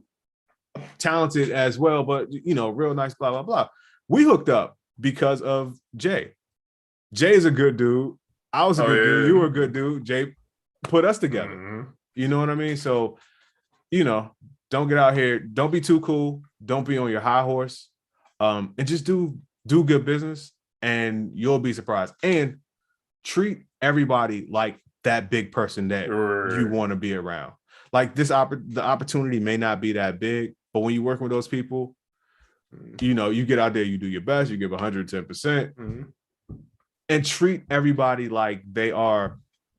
talented as well, but, you know, real nice, blah, blah, blah. We hooked up because of Jay. Jay's a good dude. I was a good dude. You were a good dude. Jay put us together. You know what I mean? So, you know, don't get out here. Don't be too cool. Don't be on your high horse. And just do good business, and you'll be surprised. And treat everybody like that big person that you want to be around. Like the opportunity may not be that big, but when you're working with those people, you know, you get out there, you do your best, you give 110%. And treat everybody like they are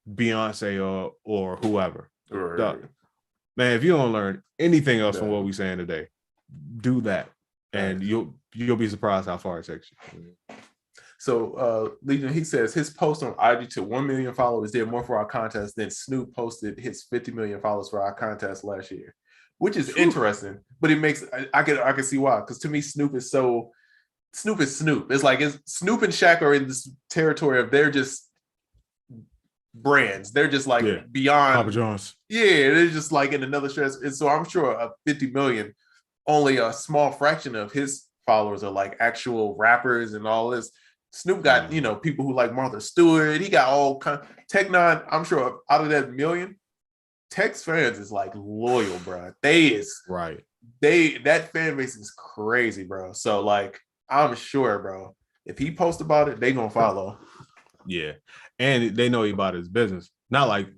Beyonce or whoever. Man, if you don't learn anything else from what we're saying today, do that, and you'll be surprised how far it takes you. So Legion, he says his post on IG to 1 million followers did more for our contest than Snoop posted his 50 million followers for our contest last year, which is interesting. But it makes I can see why, because to me Snoop is Snoop. It's like Snoop and Shaq are in this territory of they're just brands. They're just like beyond Papa John's. Yeah, they're just like in another stress. And so I'm sure a 50 million, only a small fraction of his followers are like actual rappers and all this. Snoop got, you know, people who like Martha Stewart. He got all kind. Tech Nine, I'm sure out of that million, Tech's fans is like loyal, bro. That fan base is crazy, bro. So like, I'm sure, bro, if he posts about it, they gonna follow. Yeah, and they know he about his business. Not like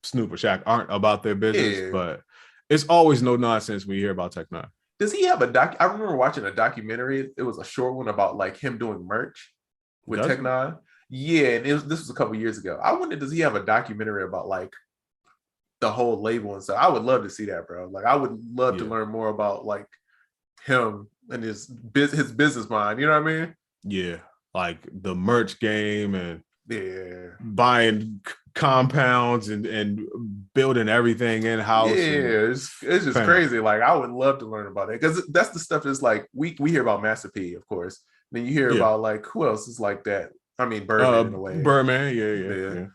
Snoop or Shaq aren't about their business, but it's always no nonsense when you hear about Tech Nine. Does he have I remember watching a documentary. It was a short one about like him doing merch with Tech Nine. Yeah, and this was a couple years ago. I wonder, does he have a documentary about like the whole label and stuff? I would love to see that, bro. Like, I would love to learn more about like him and his business mind. You know what I mean? Yeah, like the merch game and buying compounds and building everything in house. Yeah, it's just crazy. Like, I would love to learn about it, because that's the stuff that's like we hear about Master P, of course. Then you hear about like who else is like that. I mean, Birdman in a way. Birdman, yeah.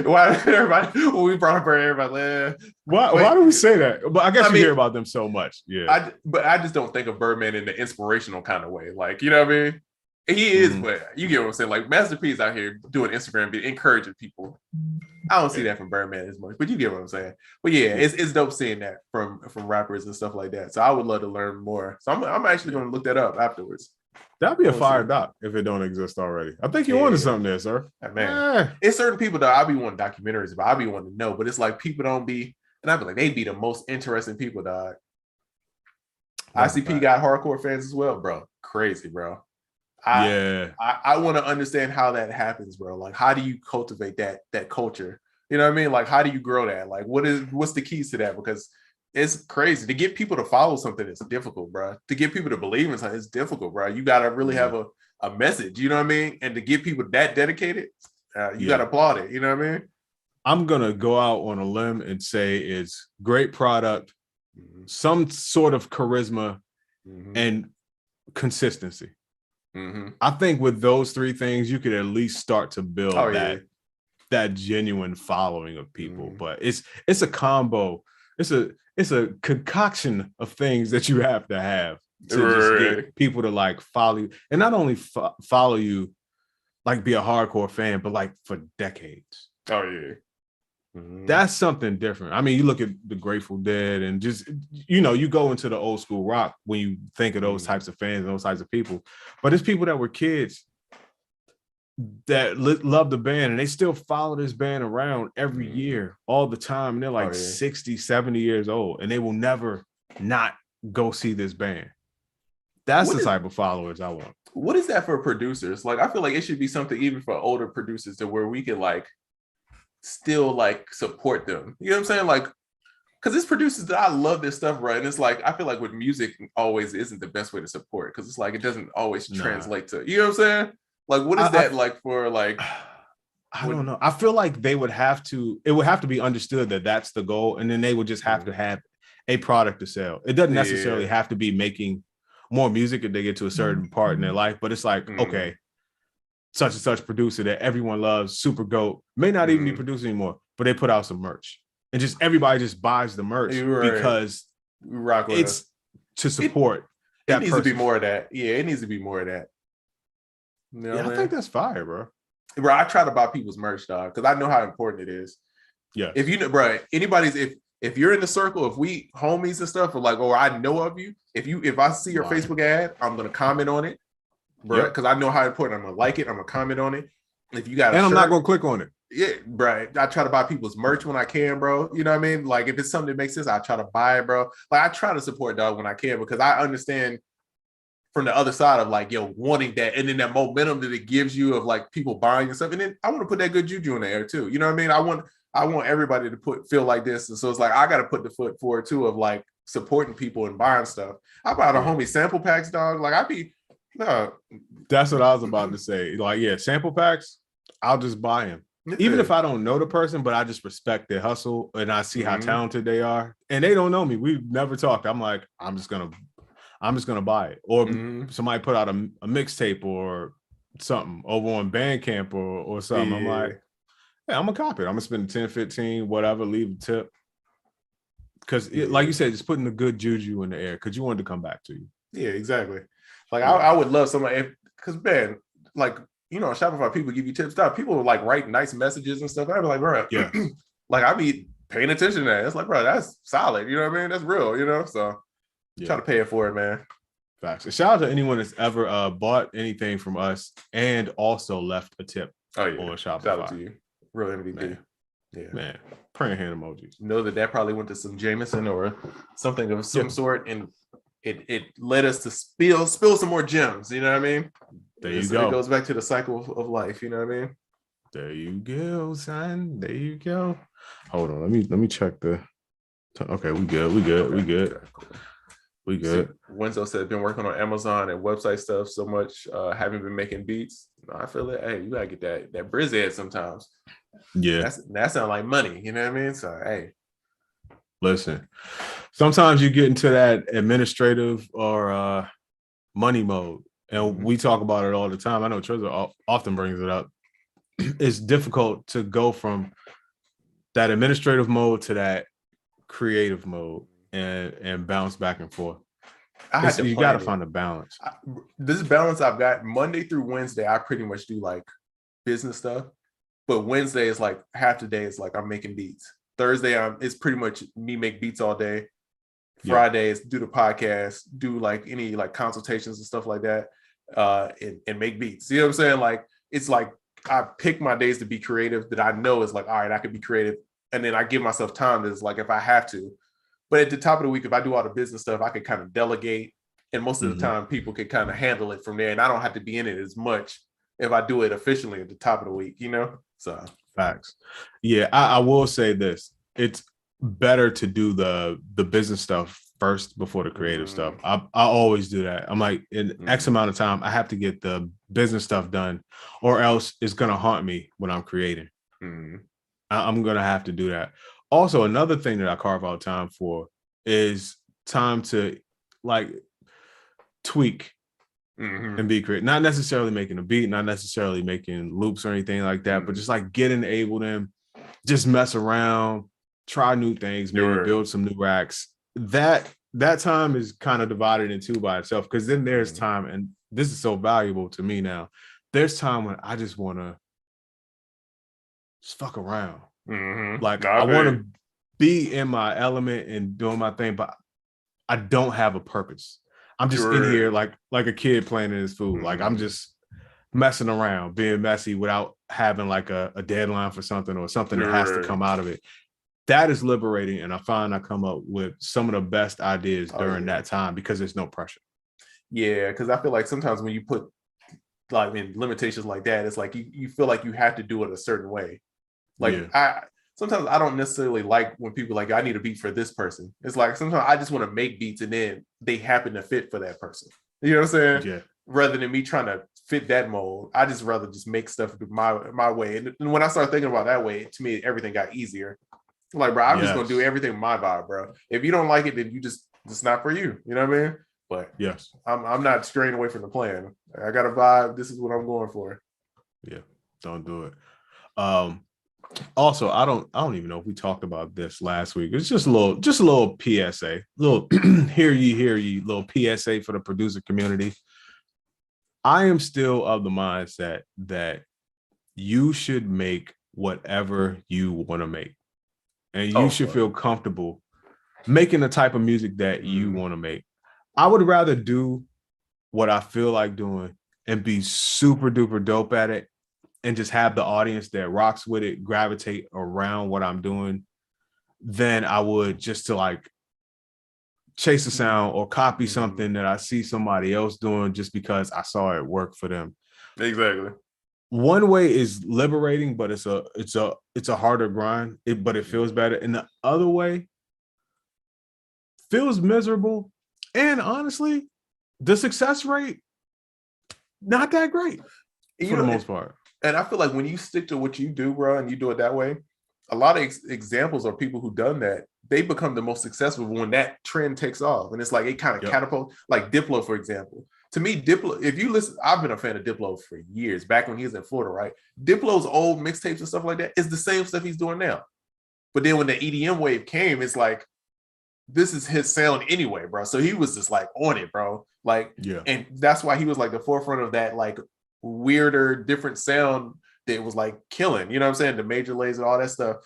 Why everybody when we brought up everybody? Why do we say that? But I guess you hear about them so much. Yeah. But I just don't think of Birdman in the inspirational kind of way. Like, you know what I mean? He is, but you get what I'm saying. Like, Master P is out here doing Instagram, encouraging people. I don't see that from Birdman as much, but you get what I'm saying. But yeah, it's dope seeing that from rappers and stuff like that. So I would love to learn more. So I'm actually going to look that up afterwards. That'd be a fire doc if it don't exist already. I think you wanted something there, sir. Man, it's certain people that I be wanting documentaries about. I be wanting to know, but it's like people don't be, and I be like, they be the most interesting people, dog. ICP got hardcore fans as well, bro. Crazy, bro. I want to understand how that happens, bro. Like, how do you cultivate that culture You know what I mean? Like, how do you grow that? Like, what's the keys to that? Because it's crazy to get people to follow something. It's difficult, bro. To get people to believe in something, it's difficult, bro. You gotta really have a message. You know what I mean? And to get people that dedicated, you gotta applaud it. You know what I mean? I'm gonna go out on a limb and say it's great product, some sort of charisma, and consistency. I think with those three things, you could at least start to build that genuine following of people. But it's a combo. It's a concoction of things that you have to just get people to like follow you, and not only follow you, like be a hardcore fan, but like for decades. Oh yeah. That's something different. I mean, you look at the Grateful Dead and just, you go into the old school rock when you think of those types of fans and those types of people. But it's people that were kids that love the band and they still follow this band around every year, all the time. And they're like 60, 70 years old and they will never not go see this band. That's the type of followers I want. What is that for producers? Like, I feel like it should be something even for older producers to where we could like still like support them. You know what I'm saying? Like, because it's producers that I love this stuff, right? And it's like, I feel like with music always isn't the best way to support because it's like it doesn't always translate to, you know what I'm saying? Like, what is that like for like? I don't know. I feel like it would have to be understood that that's the goal. And then they would just have to have a product to sell. It doesn't necessarily have to be making more music if they get to a certain part in their life, but it's like, okay, such and such producer that everyone loves, super GOAT, may not even be producing anymore, but they put out some merch. And just everybody just buys the merch because it's to support that person. It needs to be more of that. Yeah, it needs to be more of that. You know I think that's fire, bro. Bro, I try to buy people's merch, dog, because I know how important it is. Yeah. If you know, bro, if you're in the circle, if we homies and stuff, or like, or I know of you, if I see your Facebook ad, I'm gonna comment on it. Bro, because I know how important. I'm gonna like it. I'm gonna comment on it. If you got, I'm not gonna click on it. Yeah, bro. I try to buy people's merch when I can, bro. You know what I mean? Like if it's something that makes sense, I try to buy it, bro. Like I try to support dog when I can because I understand from the other side of like wanting that, and then that momentum that it gives you of like people buying and stuff. And then I want to put that good juju in the air too. You know what I mean? I want everybody to feel like this, and so it's like I got to put the foot forward too of like supporting people and buying stuff. I buy the homie sample packs, dog. Like no. That's what I was about to say. Like, sample packs, I'll just buy them. Even if I don't know the person, but I just respect their hustle and I see how talented they are. And they don't know me. We've never talked. I'm like, I'm just gonna buy it. Or somebody put out a mixtape or something over on Bandcamp or something. I'm like, I'm gonna copy it. I'm gonna spend 10, 15, whatever, leave a tip. Because like you said, just putting the good juju in the air because you want it to come back to you. Yeah, exactly. Like I would love somebody, because man, like Shopify people give you tips. Stuff. People will like write nice messages and stuff. I'd be like, bro, like I be paying attention to that. It's like, bro, that's solid. You know what I mean? That's real. So try to pay it for it, man. Facts. Shout out to anyone that's ever bought anything from us and also left a tip. Oh yeah, on Shopify. Shout out to you, real MVP. Man. Yeah, man. Praying hand emojis. Know that probably went to some Jameson or something of some sort, and it led us to spill some more gems. You know what I mean? There you go. It goes back to the cycle of life. You know what I mean? There you go, son. There you go. Hold on. Let me check the. Okay, we good. We good. Wenzo said been working on Amazon and website stuff so much. Haven't been making beats. I feel it. Hey, you gotta get that Briz ed sometimes. Yeah, that sounds like money. You know what I mean? So hey, listen. Sometimes you get into that administrative or money mode, and we talk about it all the time. I know Triza often brings it up. It's difficult to go from that administrative mode to that creative mode and bounce back and forth. You got to find a balance. This balance I've got Monday through Wednesday, I pretty much do like business stuff, but Wednesday is like half the day is like I'm making beats. Thursday it's pretty much me make beats all day. Friday is do the podcast, do like any like consultations and stuff like that, and make beats. You know what I'm saying? Like it's like I pick my days to be creative that I know is like, all right, I could be creative. And then I give myself time that's like if I have to. But at the top of the week, if I do all the business stuff, I could kind of delegate. And most of the time, people can kind of handle it from there. And I don't have to be in it as much if I do it efficiently at the top of the week, So Facts. Yeah, I will say this. It's better to do the business stuff first before the creative stuff. I always do that. I'm like, in X amount of time, I have to get the business stuff done, or else it's gonna haunt me when I'm creating. I'm gonna have to do that. Also, another thing that I carve out time for is time to like tweak and be creative. Not necessarily making a beat, not necessarily making loops or anything like that, but just like get in Ableton, just mess around, try new things, maybe build some new racks. That time is kind of divided in two by itself, because then there's time, and this is so valuable to me now. There's time when I just want to just fuck around. Like I want to be in my element and doing my thing, but I don't have a purpose. I'm just in here like a kid playing in his food. Like I'm just messing around, being messy without having like a deadline for something or something that has to come out of it. That is liberating, and I find I come up with some of the best ideas during that time because there's no pressure. Yeah, because I feel like sometimes when you put like limitations like that, it's like you feel like you have to do it a certain way. Like sometimes I don't necessarily like when people like, I need a beat for this person. It's like sometimes I just want to make beats and then they happen to fit for that person. You know what I'm saying? Yeah. Rather than me trying to fit that mold, I just rather just make stuff my way. And when I started thinking about that way, to me, everything got easier. Like, bro, I'm just gonna do everything my vibe, bro. If you don't like it, then it's not for you. You know what I mean? But yes, I'm not straying away from the plan. I got a vibe. This is what I'm going for. Yeah, don't do it. Also, I don't even know if we talked about this last week. It's just a little PSA, little hear ye, little PSA for the producer community. I am still of the mindset that you should make whatever you want to make, and you should feel comfortable making the type of music that you want to make. I would rather do what I feel like doing and be super duper dope at it, and just have the audience that rocks with it gravitate around what I'm doing, than I would just to like chase a sound or copy something that I see somebody else doing just because I saw it work for them. Exactly. One way is liberating, but it's a harder grind, but it feels better. And the other way feels miserable. And honestly, the success rate, not that great for the most part. And I feel like when you stick to what you do, bro, and you do it that way, a lot of examples of people who've done that, they become the most successful when that trend takes off. And it's like it kind of catapult, like Diplo, for example. To me, Diplo, if you listen, I've been a fan of Diplo for years, back when he was in Florida, right? Diplo's old mixtapes and stuff like that is the same stuff he's doing now. But then when the EDM wave came, it's like, this is his sound anyway, bro. So he was just like on it, bro. Like, and that's why he was like the forefront of that, like, weirder, different sound that was like killing, you know what I'm saying? The major lays and all that stuff.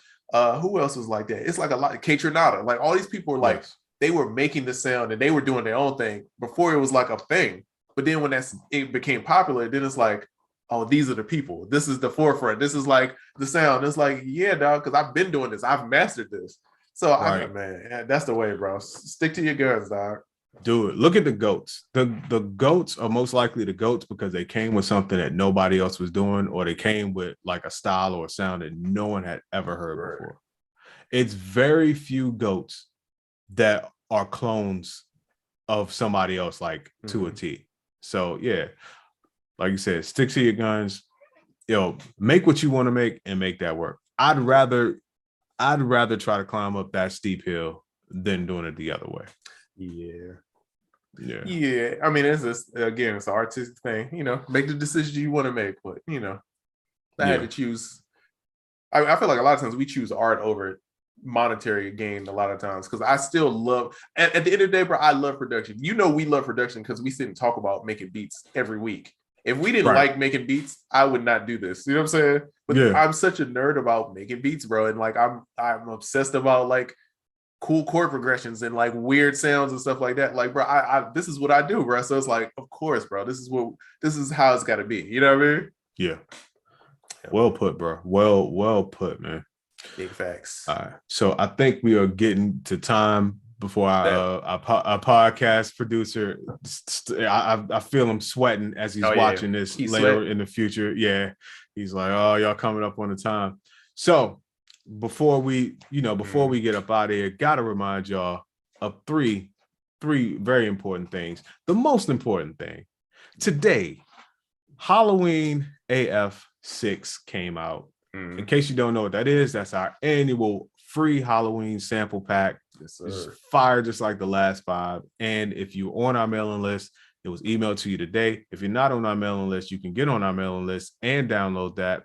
Who else was like that? It's like a lot of K-Tronada. Like all these people were like, they were making the sound and they were doing their own thing before it was like a thing. But then when it became popular, then it's like, oh, these are the people. This is the forefront. This is like the sound. It's like, yeah, dog, because I've been doing this. I've mastered this. So man, that's the way, bro. Stick to your guns, dog. Do it. Look at the GOATs. The GOATs are most likely the GOATs because they came with something that nobody else was doing, or they came with like a style or a sound that no one had ever heard before. It's very few GOATs that are clones of somebody else, like to a T. So yeah, like you said, stick to your guns. Make what you want to make and make that work. I'd rather try to climb up that steep hill than doing it the other way. Yeah. I mean, it's just, again, it's an artistic thing. Make the decision you want to make, but I had to choose. I feel like a lot of times we choose art over monetary gain a lot of times, because I still love. At the end of the day, bro, I love production. We love production because we sit and talk about making beats every week. If we didn't like making beats, I would not do this. You know what I'm saying? But I'm such a nerd about making beats, bro, and like I'm obsessed about like cool chord progressions and like weird sounds and stuff like that. Like, bro, I this is what I do, bro. So it's like, of course, bro, this is how it's got to be. You know what I mean? Yeah. Well put, bro. Well put, man. Big facts. All right. So I think we are getting to time before our podcast producer. I feel him sweating as he's watching this later in the future. Yeah. He's like, oh, y'all coming up on the time. So before we get up out of here, gotta remind y'all of three very important things. The most important thing today, Halloween AF 6 came out. In case you don't know what that is, that's our annual free Halloween sample pack. Yes, It's fire just like the last 5. And if you're on our mailing list, it was emailed to you today. If you're not on our mailing list, you can get on our mailing list and download that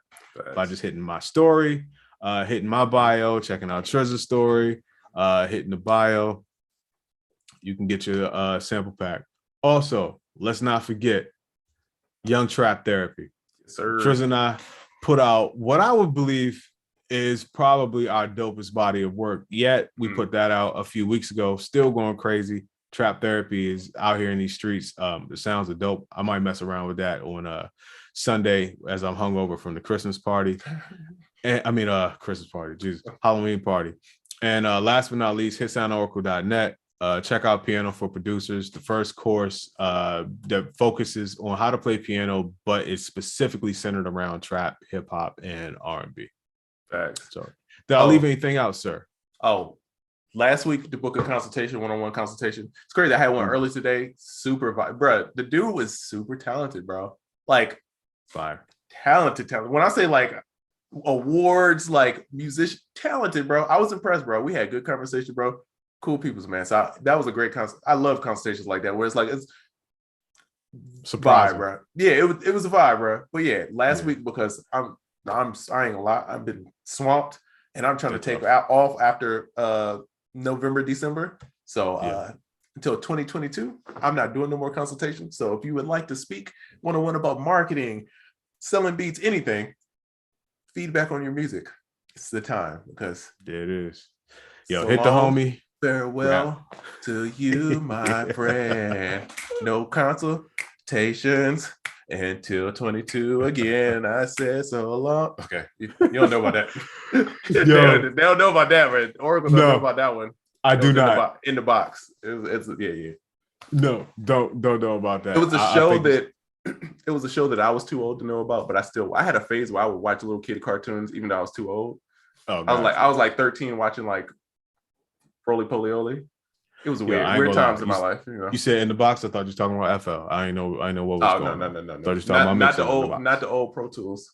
by just hitting my story, hitting my bio, checking out Triza's story, hitting the bio. You can get your sample pack. Also, let's not forget Young Trap Therapy. Yes, sir. Triza and I put out what I would believe is probably our dopest body of work yet. We put that out a few weeks ago, still going crazy. Trap Therapy is out here in these streets. It sounds dope. I might mess around with that on Sunday as I'm hungover from the Christmas party. Christmas party, Jesus, Halloween party. And last but not least, hit SoundOracle.net. Check out Piano for Producers, the first course that focuses on how to play piano, but it's specifically centered around trap, hip hop, and R&B. Facts. So, did I leave anything out, sir? Oh, last week the book of consultation, one-on-one consultation. It's crazy. I had one early today. Super, bro. The dude was super talented, bro. Like, fire, talented. When I say like awards, like musician, talented, bro. I was impressed, bro. We had good conversation, bro. Cool peoples, man. So that was a great I love consultations like that, where it's like it's surprise, bro. Yeah, it was a vibe, bro. But yeah, last week because I ain't gonna lie, I've been swamped and I'm trying to take off after November, December. So until 2022, I'm not doing no more consultations. So if you would like to speak one-on-one about marketing, selling beats, anything, feedback on your music, it's the time because there it is. Yo, so hit the homie. Farewell to you, my friend. No consultations until 22 again. I said so long. Okay, you don't know about that. they don't know about that, right? Oracle don't know about that one. I do not. In the box. It's yeah. No, don't know about that. It was a show that it was a show that I was too old to know about, but I had a phase where I would watch little kid cartoons even though I was too old. Oh, I was like 13 watching like Roly Poly Oly. It was weird times in my life. You know? You said in the box. I thought you were talking about FL. I know what was going on. No. I thought you were talking about not the old Pro Tools.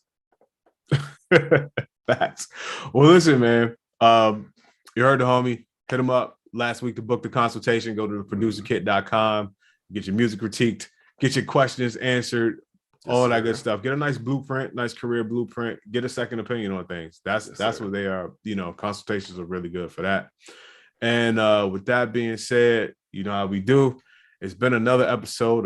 Facts. Well, listen, man. You heard the homie. Hit him up last week to book the consultation. Go to theproducerkit.com. Get your music critiqued. Get your questions answered. All that good stuff. Get a nice blueprint, nice career blueprint. Get a second opinion on things. That's what they are. You know, consultations are really good for that. And with that being said, you know how we do. It's been another episode